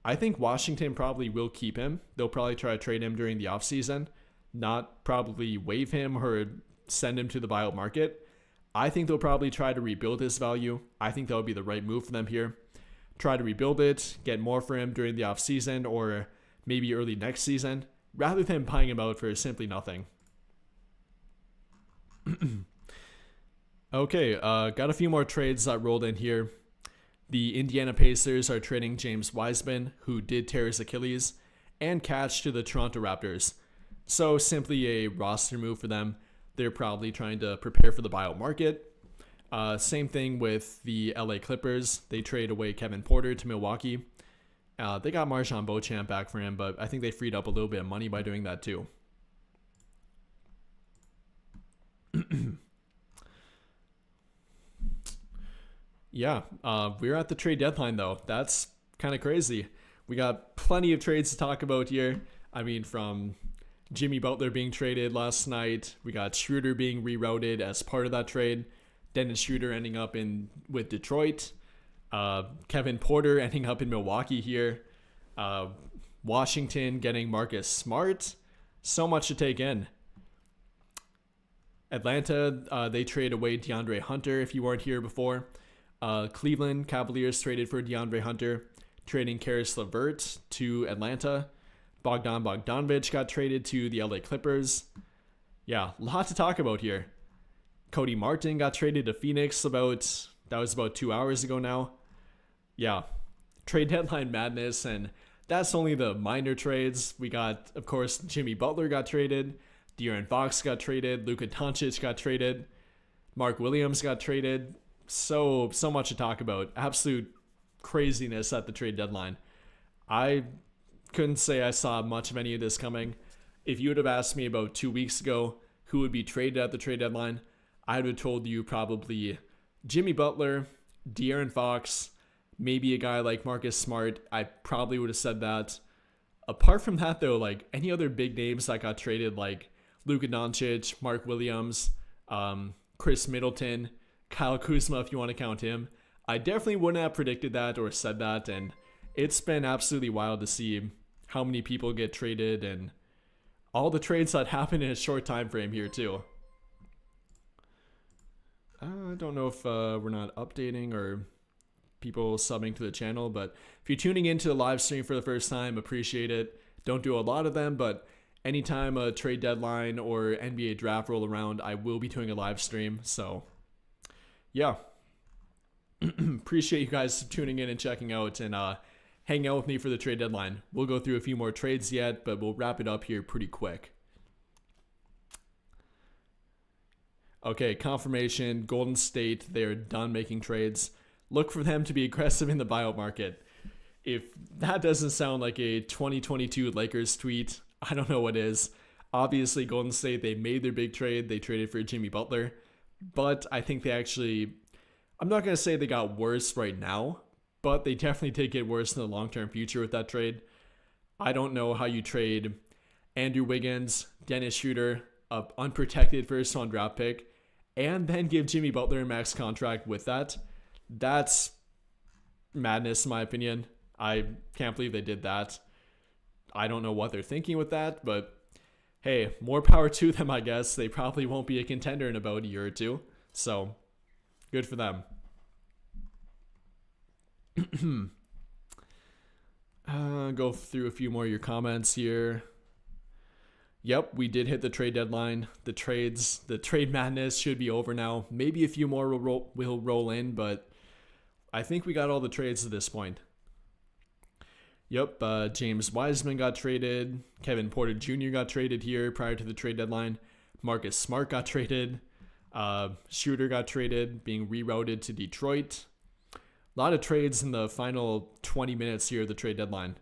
I think Washington probably will keep him. They'll probably try to trade him during the offseason, not probably waive him or send him to the buyout market. I think they'll probably try to rebuild his value. I think that would be the right move for them here. Try to rebuild it, get more for him during the offseason or maybe early next season, rather than buying him out for simply nothing. Okay, got a few more trades that rolled in here. The Indiana Pacers are trading James Wiseman, who did tear his Achilles, and Catch to the Toronto Raptors. So simply a roster move for them. They're probably trying to prepare for the buyout market. Same thing with the LA Clippers. They trade away Kevin Porter to Milwaukee. They got Marjon Beauchamp back for him, but I think they freed up a little bit of money by doing that too. Yeah, we're at the trade deadline though. That's kind of crazy. We got plenty of trades to talk about here. I mean, from Jimmy Butler being traded last night, we got Schroeder being rerouted as part of that trade. Dennis Schroeder ending up with Detroit. Kevin Porter ending up in Milwaukee here. Washington getting Marcus Smart. So much to take in. Atlanta, they trade away DeAndre Hunter if you weren't here before. Cleveland Cavaliers traded for DeAndre Hunter, trading Karis LeVert to Atlanta. Bogdan Bogdanovic got traded to the LA Clippers. Yeah, a lot to talk about here. Cody Martin got traded to Phoenix that was about 2 hours ago now. Yeah, trade deadline madness, and that's only the minor trades. We got, of course, Jimmy Butler got traded. De'Aaron Fox got traded. Luka Doncic got traded. Mark Williams got traded. So much to talk about. Absolute craziness at the trade deadline. I couldn't say I saw much of any of this coming. If you would have asked me about 2 weeks ago who would be traded at the trade deadline, I would have told you probably Jimmy Butler, De'Aaron Fox, maybe a guy like Marcus Smart. I probably would have said that. Apart from that, though, like any other big names that got traded, like Luka Doncic, Mark Williams, Chris Middleton, Kyle Kuzma, if you want to count him, I definitely wouldn't have predicted that or said that. And it's been absolutely wild to see how many people get traded. And All the trades that happened in a short time frame here too. I don't know if we're not updating or people subbing to the channel, but if you're tuning into the live stream for the first time, appreciate it. Don't do a lot of them, but anytime a trade deadline or NBA draft roll around, I will be doing a live stream. So yeah, appreciate you guys tuning in and checking out and hanging out with me for the trade deadline. We'll go through a few more trades yet, but we'll wrap it up here pretty quick. Okay, confirmation. Golden State, they're done making trades. Look for them to be aggressive in the buyout market. If that doesn't sound like a 2022 Lakers tweet, I don't know what is. Obviously, Golden State, they made their big trade. They traded for Jimmy Butler. But I think they actually, I'm not going to say they got worse right now, but they definitely did get worse in the long-term future with that trade. I don't know how you trade Andrew Wiggins, Dennis Schroeder, an unprotected first-round draft pick, and then give Jimmy Butler a max contract with that. That's madness, in my opinion. I can't believe they did that. I don't know what they're thinking with that, but hey, more power to them, I guess. They probably won't be a contender in about a year or two, so good for them. Go through a few more of your comments here. Yep, we did hit the trade deadline. The trade madness should be over now. Maybe a few more will roll in, but I think we got all the trades at this point. Yep, James Wiseman got traded. Kevin Porter Jr. got traded here prior to the trade deadline. Marcus Smart got traded. Shooter got traded, being rerouted to Detroit. A lot of trades in the final 20 minutes here of the trade deadline.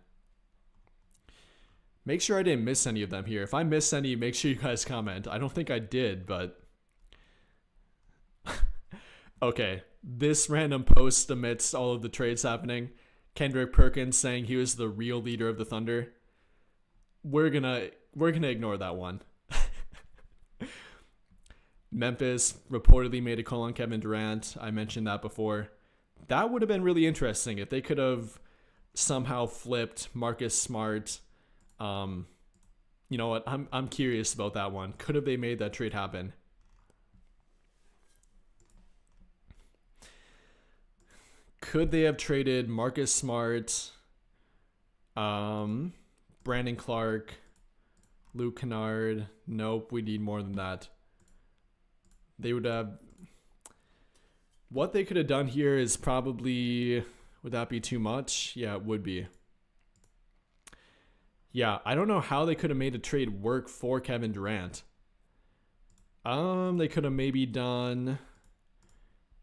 Make sure I didn't miss any of them here. If I missed any, make sure you guys comment. I don't think I did, but... Okay, this random post amidst all of the trades happening. Kendrick Perkins saying he was the real leader of the Thunder. We're gonna ignore that one. Memphis reportedly made a call on Kevin Durant. I mentioned that before. That would have been really interesting if they could have somehow flipped Marcus Smart. You know what? I'm curious about that one. Could have they made that trade happen? Could they have traded Marcus Smart, Brandon Clark, Luke Kennard? Nope, we need more than that. They would have... What they could have done here is probably... Would that be too much? Yeah, it would be. Yeah, I don't know how they could have made a trade work for Kevin Durant. They could have maybe done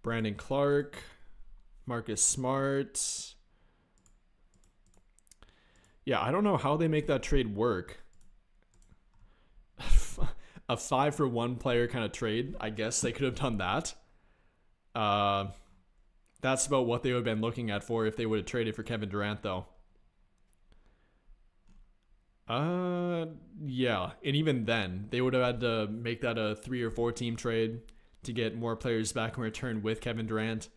Brandon Clark, Marcus Smart. Yeah, I don't know how they make that trade work. A 5-for-1 player kind of trade. I guess they could have done that. That's about what they would have been looking at for if they would have traded for Kevin Durant, though. Yeah, and even then, they would have had to make that a 3 or 4 team trade to get more players back in return with Kevin Durant.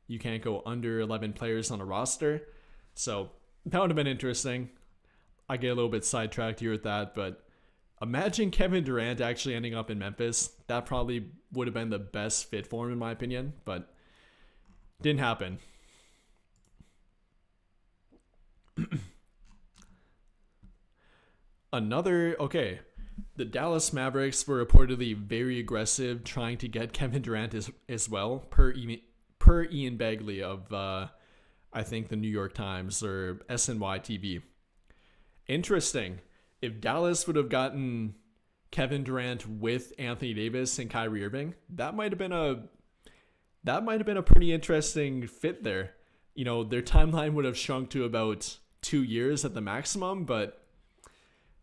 You can't go under 11 players on a roster. So that would have been interesting. I get a little bit sidetracked here with that, but imagine Kevin Durant actually ending up in Memphis. That probably would have been the best fit for him, in my opinion, but didn't happen. Okay, the Dallas Mavericks were reportedly very aggressive trying to get Kevin Durant as well, per Ian Begley of, I think, the New York Times or SNY TV. Interesting. If Dallas would have gotten Kevin Durant with Anthony Davis and Kyrie Irving, that might have been a pretty interesting fit there. You know, their timeline would have shrunk to about 2 years at the maximum, but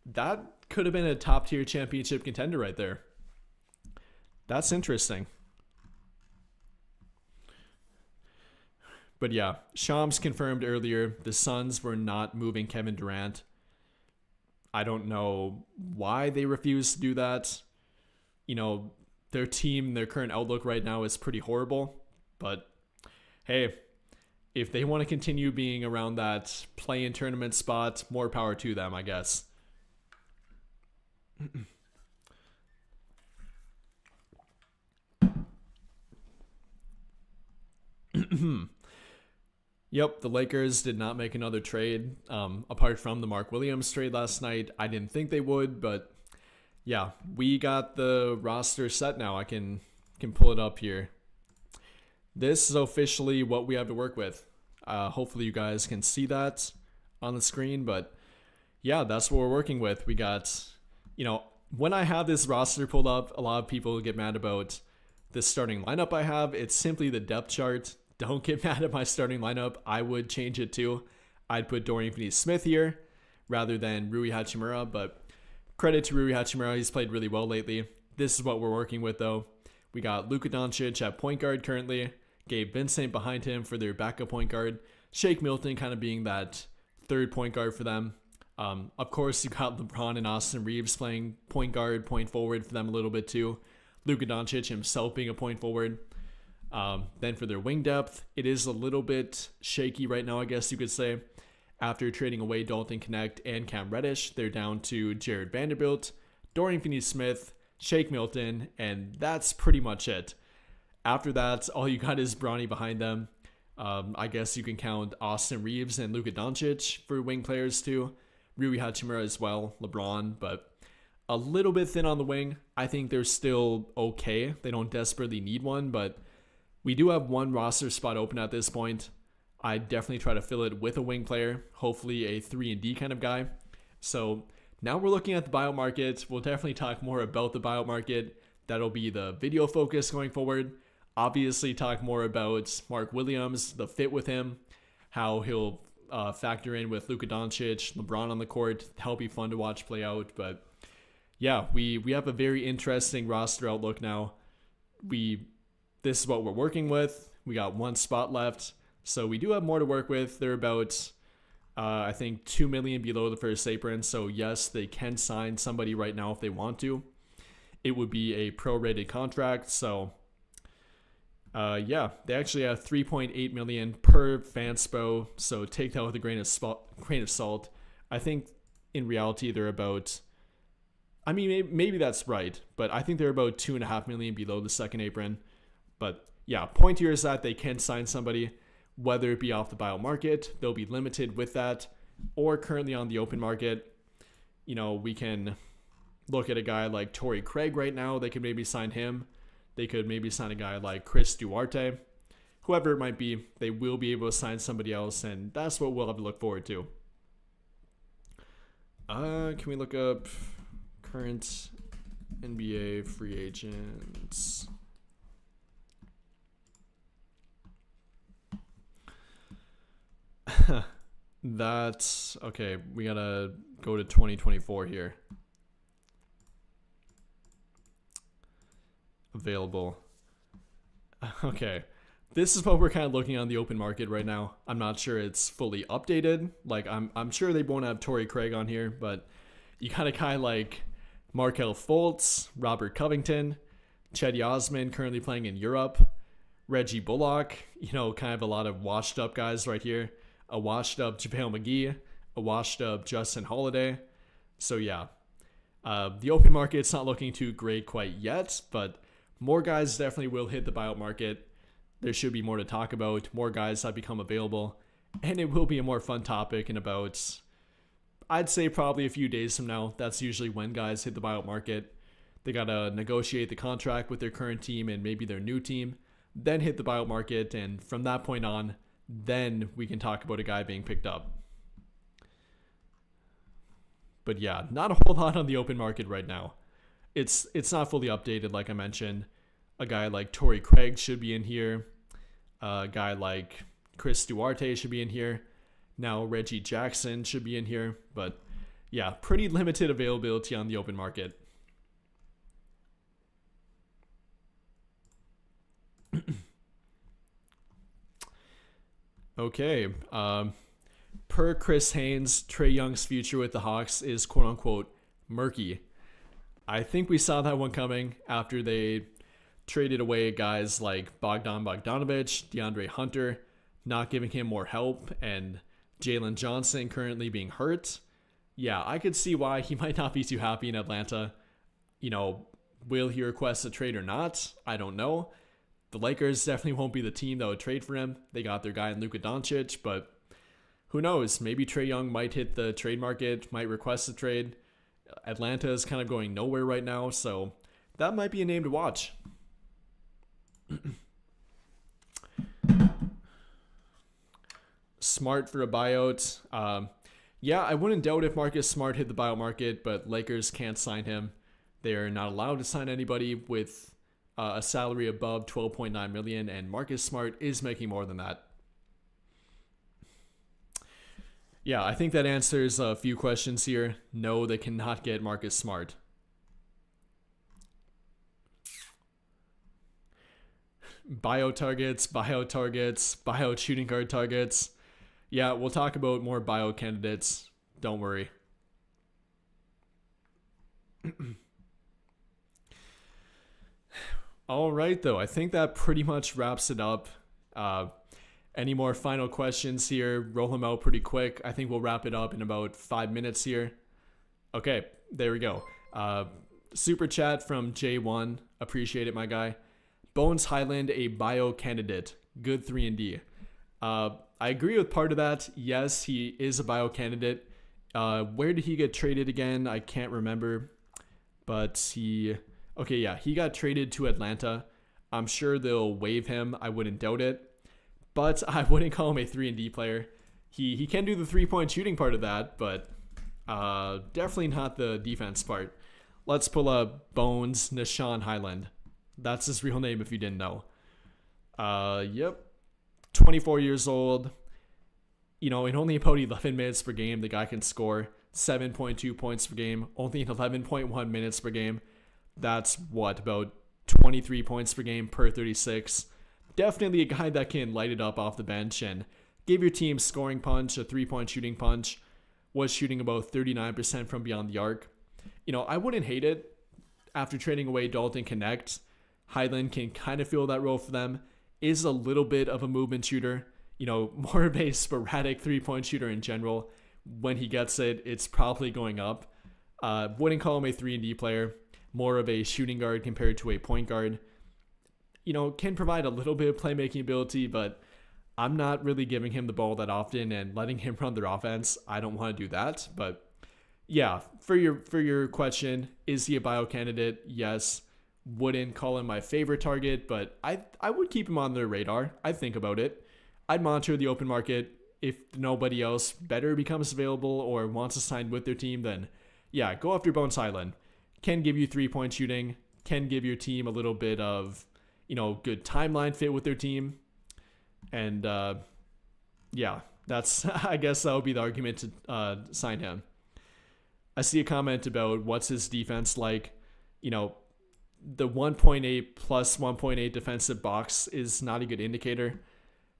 that could have been a top tier championship contender right there. That's interesting. But yeah, Shams confirmed earlier the Suns were not moving Kevin Durant. I don't know why they refused to do that. You know, their team, their current outlook right now is pretty horrible. But hey, if they want to continue being around that play-in tournament spot, more power to them, I guess. Yep, the Lakers did not make another trade. Apart from the Mark Williams trade last night, I didn't think they would, but yeah, we got the roster set now. I can pull it up here. This is officially what we have to work with. Hopefully you guys can see that on the screen, but yeah, that's what we're working with. We got, when I have this roster pulled up, a lot of people get mad about the starting lineup I have. It's simply the depth chart. Don't get mad at my starting lineup. I would change it too. I'd put Dorian Finney-Smith here rather than Rui Hachimura, but credit to Rui Hachimura. He's played really well lately. This is what we're working with though. We got Luka Doncic at point guard currently. Gabe Vincent behind him for their backup point guard. Shake Milton kind of being that third point guard for them. Of course, you got LeBron and Austin Reeves playing point guard, point forward for them a little bit too. Luka Doncic himself being a point forward. Then for their wing depth, it is a little bit shaky right now, I guess you could say. After trading away Dalton Connect and Cam Reddish, they're down to Jared Vanderbilt, Dorian Finney-Smith, Shake Milton, and that's pretty much it. After that, all you got is Bronny behind them. I guess you can count Austin Reeves and Luka Doncic for wing players too. Rui Hachimura as well, LeBron, but a little bit thin on the wing. I think they're still okay. They don't desperately need one, but we do have one roster spot open at this point. I definitely try to fill it with a wing player, hopefully a 3-and-D kind of guy. So now we're looking at the buyout market. We'll definitely talk more about the buyout market. That'll be the video focus going forward. Obviously talk more about Mark Williams, the fit with him, how he'll factor in with Luka Doncic, LeBron on the court. That'll be fun to watch play out. But yeah, we have a very interesting roster outlook now. This is what we're working with. We got one spot left. So we do have more to work with. They're about, I think, $2 million below the first apron. So yes, they can sign somebody right now if they want to. It would be a prorated contract. So yeah, they actually have $3.8 million per fanspo. So take that with a grain of salt. I think in reality they're about, I mean, maybe that's right, but I think they're about $2.5 million below the second apron. But yeah, point here is that they can sign somebody, whether it be off the buyout market, they'll be limited with that, or currently on the open market. We can look at a guy like Torrey Craig right now. They could maybe sign him. They could maybe sign a guy like Chris Duarte. Whoever it might be, they will be able to sign somebody else, and that's what we'll have to look forward to. Can we look up current NBA free agents? That's okay. We gotta go to 2024 here. Available. Okay. This is what we're kind of looking on the open market right now. I'm not sure it's fully updated. Like I'm sure they won't have Torrey Craig on here, but you got a guy like Markelle Fultz, Robert Covington, Cedi Osman currently playing in Europe, Reggie Bullock, kind of a lot of washed up guys right here. A washed up JaVale McGee, a washed up Justin Holiday. So yeah, the open market's not looking too great quite yet, but more guys definitely will hit the buyout market. There should be more to talk about, more guys have become available, and it will be a more fun topic in about, I'd say probably a few days from now. That's usually when guys hit the buyout market. They gotta negotiate the contract with their current team and maybe their new team, then hit the buyout market, and from that point on, then we can talk about a guy being picked up. But yeah, not a whole lot on the open market right now. It's not fully updated, like I mentioned. A guy like Torrey Craig should be in here. A guy like Chris Duarte should be in here. Now Reggie Jackson should be in here. But yeah, pretty limited availability on the open market. Okay. Per Chris Haynes, Trae Young's future with the Hawks is quote-unquote murky. I think we saw that one coming after they traded away guys like Bogdan Bogdanovic, DeAndre Hunter, not giving him more help, and Jalen Johnson currently being hurt. Yeah, I could see why he might not be too happy in Atlanta. You know, will he request a trade or not? I don't know. The Lakers definitely won't be the team that would trade for him. They got their guy in Luka Doncic, but who knows? Maybe Trae Young might hit the trade market, might request a trade. Atlanta is kind of going nowhere right now, so that might be a name to watch. Smart for a buyout. Yeah, I wouldn't doubt if Marcus Smart hit the buyout market, but Lakers can't sign him. They are not allowed to sign anybody with a salary above 12.9 million, and Marcus Smart is making more than that. Yeah, I think that answers a few questions here. No, they cannot get Marcus Smart. Buyout targets, buyout shooting guard targets. Yeah, we'll talk about more buyout candidates. Don't worry. All right, though. I think that pretty much wraps it up. Any more final questions here? Roll them out pretty quick. I think we'll wrap it up in about 5 minutes here. Okay, there we go. Super chat from J1. Appreciate it, my guy. Bones Highland, a bio candidate. Good 3-and-D. I agree with part of that. Yes, he is a bio candidate. Where did he get traded again? I can't remember. But he got traded to Atlanta. I'm sure they'll waive him. I wouldn't doubt it. But I wouldn't call him a 3-and-D player. He can do the 3-point shooting part of that, but definitely not the defense part. Let's pull up Bones Nashawn Highland. That's his real name if you didn't know. Yep. 24 years old. You know, in only about 11 minutes per game, the guy can score 7.2 points per game, only in 11.1 minutes per game. That's about 23 points per game per 36. Definitely a guy that can light it up off the bench and give your team scoring punch, a 3-point shooting punch. Was shooting about 39% from beyond the arc. You know, I wouldn't hate it. After trading away Dalton Connect, Highland can kind of fill that role for them. Is a little bit of a movement shooter. You know, more of a sporadic 3-point shooter in general. When he gets it, it's probably going up. Wouldn't call him a 3-and-D player. More of a shooting guard compared to a point guard. You know, can provide a little bit of playmaking ability, but I'm not really giving him the ball that often and letting him run their offense. I don't want to do that. But yeah, for your question, is he a bio candidate? Yes. Wouldn't call him my favorite target, but I would keep him on their radar. I'd think about it. I'd monitor the open market. If nobody else better becomes available or wants to sign with their team, then yeah, go after Bones Highland. Can give you 3-point shooting, can give your team a little bit of, you know, good timeline fit with their team. And yeah, that's, I guess that would be the argument to sign him. I see a comment about what's his defense like. You know, the 1.8 plus 1.8 defensive box is not a good indicator.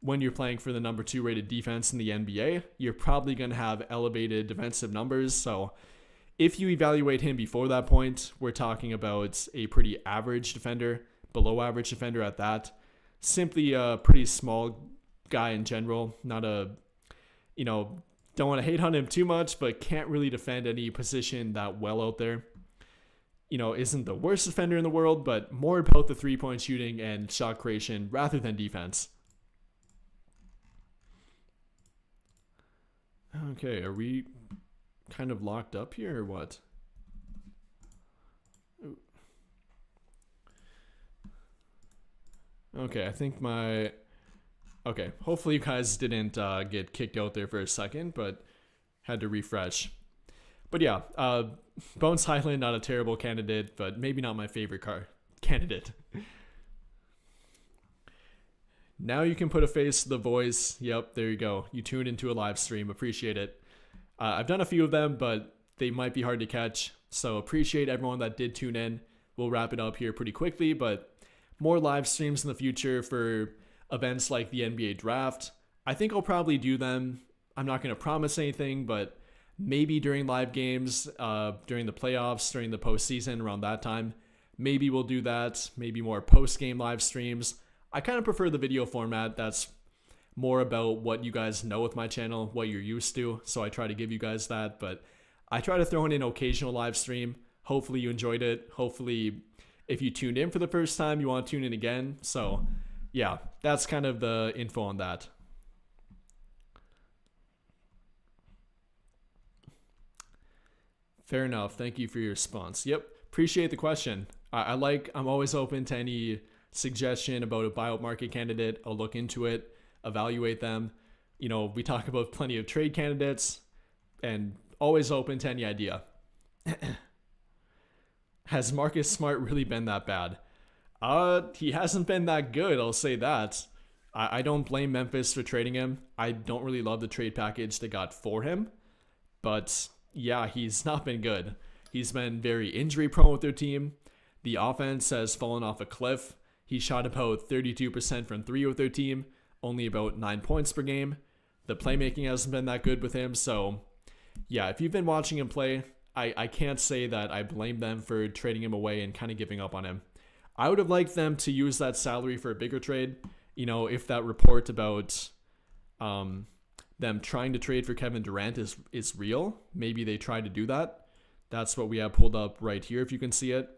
When you're playing for the number 2 rated defense in the NBA, you're probably going to have elevated defensive numbers. So if you evaluate him before that point, we're talking about a pretty average defender, below average defender at that. Simply a pretty small guy in general. Not a, you know, don't want to hate on him too much, but can't really defend any position that well out there. You know, isn't the worst defender in the world, but more about the 3-point shooting and shot creation rather than defense. Okay, are we kind of locked up here or what? Okay, I think okay, hopefully you guys didn't get kicked out there for a second, but had to refresh. But yeah, Bones Highland, not a terrible candidate, but maybe not my favorite candidate. Now you can put a face to the voice. Yep, there you go. You tuned into a live stream. Appreciate it. I've done a few of them, but they might be hard to catch. So appreciate everyone that did tune in. We'll wrap it up here pretty quickly, but more live streams in the future for events like the NBA draft. I think I'll probably do them. I'm not going to promise anything, but maybe during live games, during the playoffs, during the postseason, around that time, maybe we'll do that. Maybe more post-game live streams. I kind of prefer the video format. That's more about what you guys know with my channel, what you're used to. So I try to give you guys that. But I try to throw in an occasional live stream. Hopefully you enjoyed it. Hopefully if you tuned in for the first time, you want to tune in again. So yeah, that's kind of the info on that. Fair enough. Thank you for your response. Yep. Appreciate the question. I'm always open to any suggestion about a buyout market candidate. I'll look into it, evaluate them. We talk about plenty of trade candidates and always open to any idea. Has Marcus Smart really been that bad? He hasn't been that good, I'll say that. I don't blame Memphis for trading him. I don't really love the trade package they got for him. But yeah, he's not been good. He's been very injury prone with their team. The offense has fallen off a cliff. He shot about 32% from 3 with their team, only about 9 points per game. The playmaking hasn't been that good with him. So yeah, if you've been watching him play, I can't say that I blame them for trading him away and kind of giving up on him. I would have liked them to use that salary for a bigger trade. If that report about them trying to trade for Kevin Durant is real, maybe they tried to do that. That's what we have pulled up right here, if you can see it.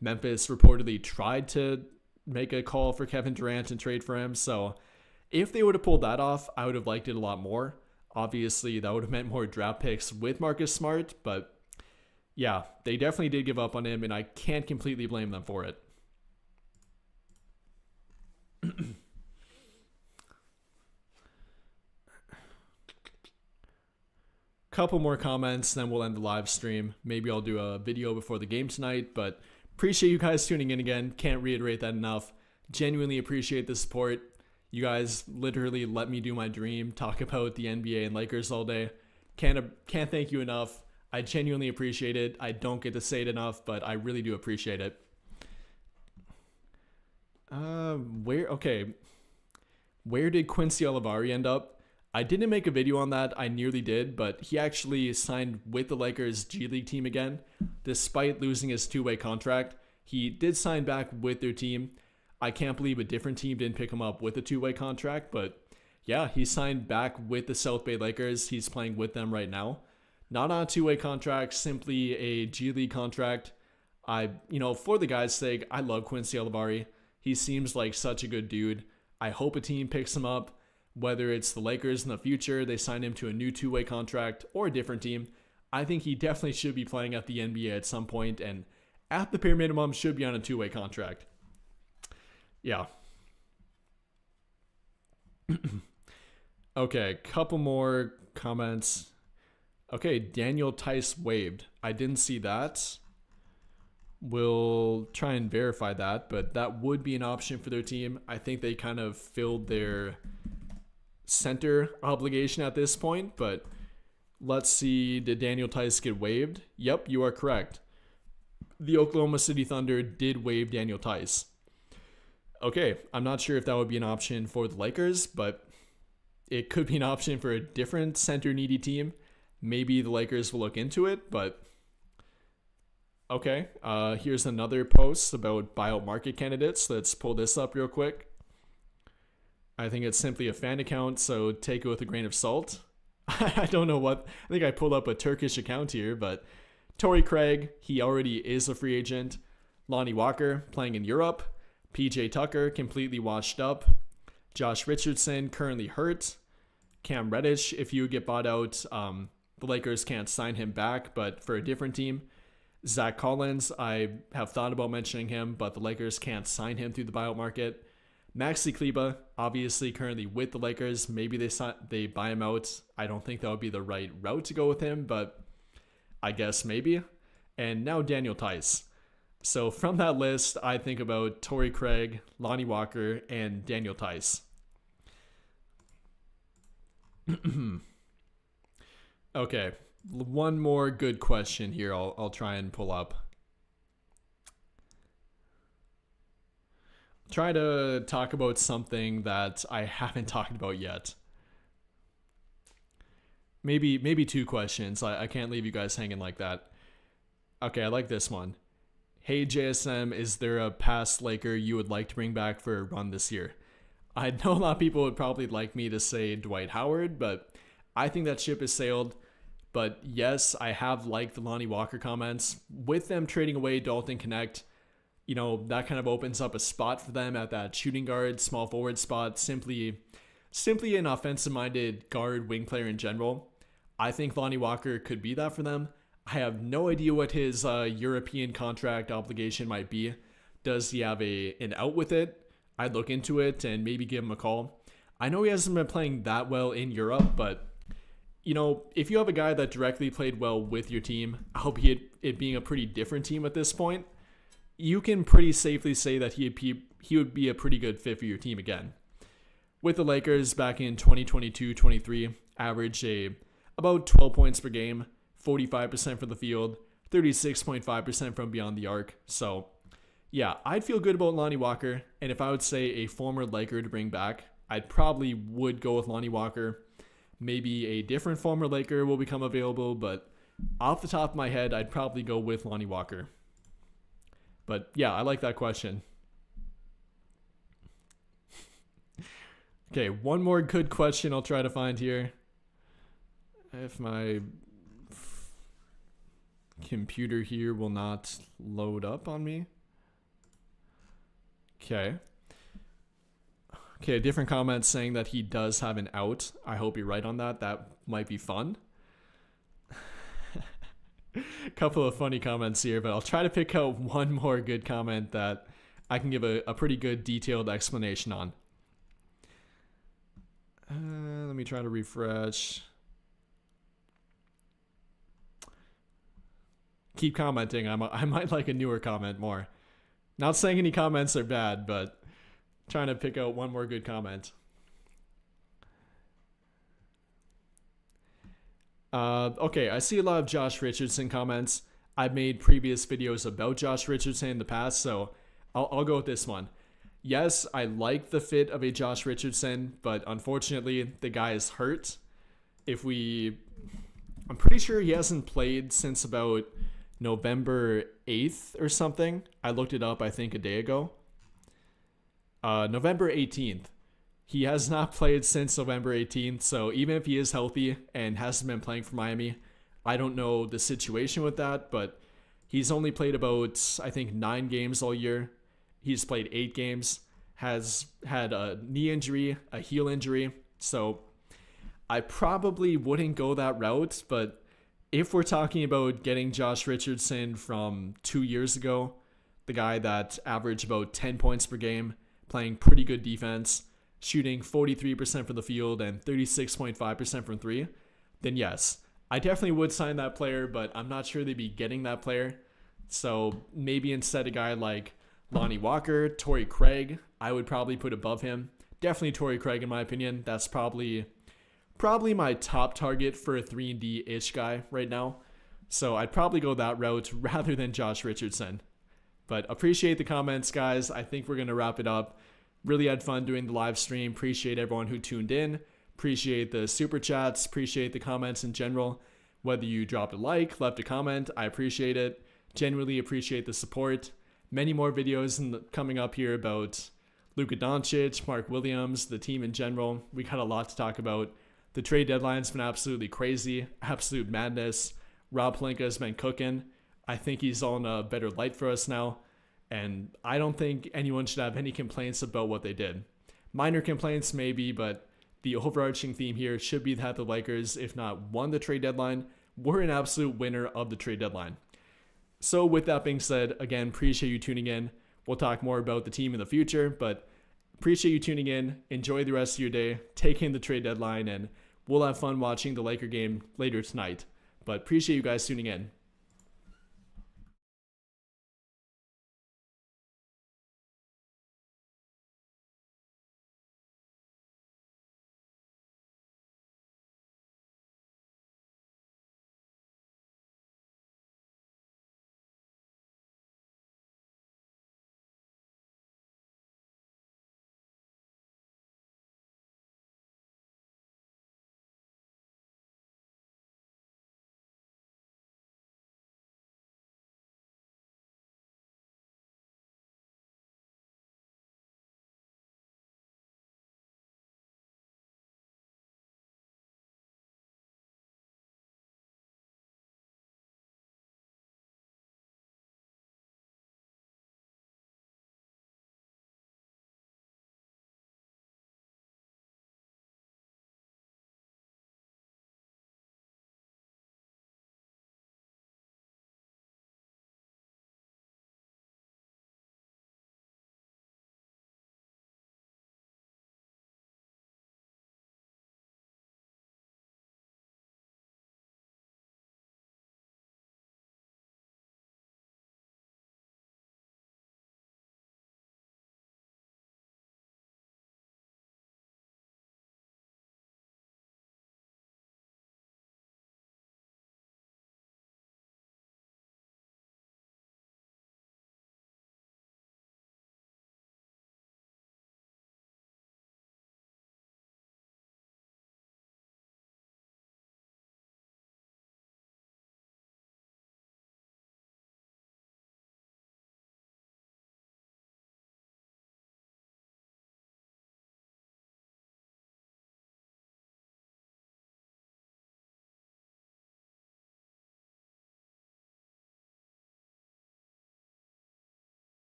Memphis reportedly tried to make a call for Kevin Durant and trade for him. So if they would have pulled that off, I would have liked it a lot more. Obviously, that would have meant more draft picks with Marcus Smart, but yeah, they definitely did give up on him, and I can't completely blame them for it. Couple more comments, then we'll end the live stream. Maybe I'll do a video before the game tonight, but appreciate you guys tuning in again. Can't reiterate that enough. Genuinely appreciate the support. You guys literally let me do my dream, talk about the NBA and Lakers all day. Can't thank you enough. I genuinely appreciate it. I don't get to say it enough, but I really do appreciate it. Where did Quincy Olivari end up? I didn't make a video on that. I nearly did, but he actually signed with the Lakers G League team again. Despite losing his 2-way contract, he did sign back with their team. I can't believe a different team didn't pick him up with a 2-way contract, but yeah, he signed back with the South Bay Lakers. He's playing with them right now. Not on a 2-way contract, simply a G League contract. For the guy's sake, I love Quincy Olivari. He seems like such a good dude. I hope a team picks him up. Whether it's the Lakers in the future, they sign him to a new 2-way contract, or a different team, I think he definitely should be playing at the NBA at some point, and at the bare minimum should be on a 2-way contract. Yeah. Okay, couple more comments. Okay, Daniel Tice waived. I didn't see that. We'll try and verify that, but that would be an option for their team. I think they kind of filled their center obligation at this point, but let's see. Did Daniel Tice get waived? Yep, you are correct. The Oklahoma City Thunder did waive Daniel Tice. Okay, I'm not sure if that would be an option for the Lakers, but it could be an option for a different center needy team. Maybe the Lakers will look into it, but okay. Here's another post about buyout market candidates. Let's pull this up real quick. I think it's simply a fan account, so take it with a grain of salt. I don't know what. I think I pulled up a Turkish account here, but Torrey Craig, he already is a free agent. Lonnie Walker, playing in Europe. PJ Tucker, completely washed up. Josh Richardson, currently hurt. Cam Reddish, if you get bought out, the Lakers can't sign him back, but for a different team. Zach Collins, I have thought about mentioning him, but the Lakers can't sign him through the buyout market. Maxi Kleber, obviously currently with the Lakers. Maybe they buy him out. I don't think that would be the right route to go with him, but I guess maybe. And now Daniel Tice. So from that list, I think about Torrey Craig, Lonnie Walker, and Daniel Tice. Okay, one more good question here I'll try and pull up. Try to talk about something that I haven't talked about yet. Maybe 2 questions. I can't leave you guys hanging like that. Okay, I like this one. Hey JSM, is there a past Laker you would like to bring back for a run this year? I know a lot of people would probably like me to say Dwight Howard, but I think that ship has sailed. But yes, I have liked the Lonnie Walker comments. With them trading away Dalton Connect, that kind of opens up a spot for them at that shooting guard, small forward spot, simply an offensive-minded guard wing player in general. I think Lonnie Walker could be that for them. I have no idea what his European contract obligation might be. Does he have an out with it? I'd look into it and maybe give him a call. I know he hasn't been playing that well in Europe, but if you have a guy that directly played well with your team, albeit it being a pretty different team at this point, you can pretty safely say that he would be a pretty good fit for your team again. With the Lakers back in 2022-23, averaged about 12 points per game, 45% from the field, 36.5% from beyond the arc. So, yeah, I'd feel good about Lonnie Walker, and if I would say a former Laker to bring back, I'd probably would go with Lonnie Walker. Maybe a different former Laker will become available, but off the top of my head, I'd probably go with Lonnie Walker. But yeah, I like that question. Okay, one more good question I'll try to find here. If my computer here will not load up on me. Okay, a different comment saying that he does have an out. I hope you're right on that. That might be fun. Couple of funny comments here, but I'll try to pick out one more good comment that I can give a pretty good detailed explanation on. Let me try to refresh. Keep commenting. I might like a newer comment more. Not saying any comments are bad, but trying to pick out one more good comment. Okay, I see a lot of Josh Richardson comments. I've made previous videos about Josh Richardson in the past, so I'll go with this one. Yes, I like the fit of a Josh Richardson, but unfortunately, the guy is hurt. I'm pretty sure he hasn't played since about November 8th or something. I looked it up, I think, a day ago. November 18th. He has not played since November 18th, so even if he is healthy and hasn't been playing for Miami, I don't know the situation with that, but he's only played about, I think, 9 games all year. He's played 8 games, has had a knee injury, a heel injury, so I probably wouldn't go that route, but if we're talking about getting Josh Richardson from 2 years ago, the guy that averaged about 10 points per game, playing pretty good defense, shooting 43% from the field and 36.5% from 3, then yes, I definitely would sign that player, but I'm not sure they'd be getting that player. So maybe instead a guy like Lonnie Walker, Torrey Craig, I would probably put above him. Definitely Torrey Craig in my opinion. That's probably my top target for a 3-and-D-ish guy right now. So I'd probably go that route rather than Josh Richardson. But appreciate the comments, guys. I think we're going to wrap it up. Really had fun doing the live stream. Appreciate everyone who tuned in. Appreciate the super chats. Appreciate the comments in general. Whether you dropped a like, left a comment, I appreciate it. Genuinely appreciate the support. Many more videos coming up here about Luka Doncic, Mark Williams, the team in general. We got a lot to talk about. The trade deadline's been absolutely crazy. Absolute madness. Rob Pelinka's been cooking. I think he's all in a better light for us now. And I don't think anyone should have any complaints about what they did. Minor complaints maybe, but the overarching theme here should be that the Lakers, if not won the trade deadline, were an absolute winner of the trade deadline. So with that being said, again, appreciate you tuning in. We'll talk more about the team in the future, but appreciate you tuning in. Enjoy the rest of your day. Take in the trade deadline, and we'll have fun watching the Laker game later tonight. But appreciate you guys tuning in.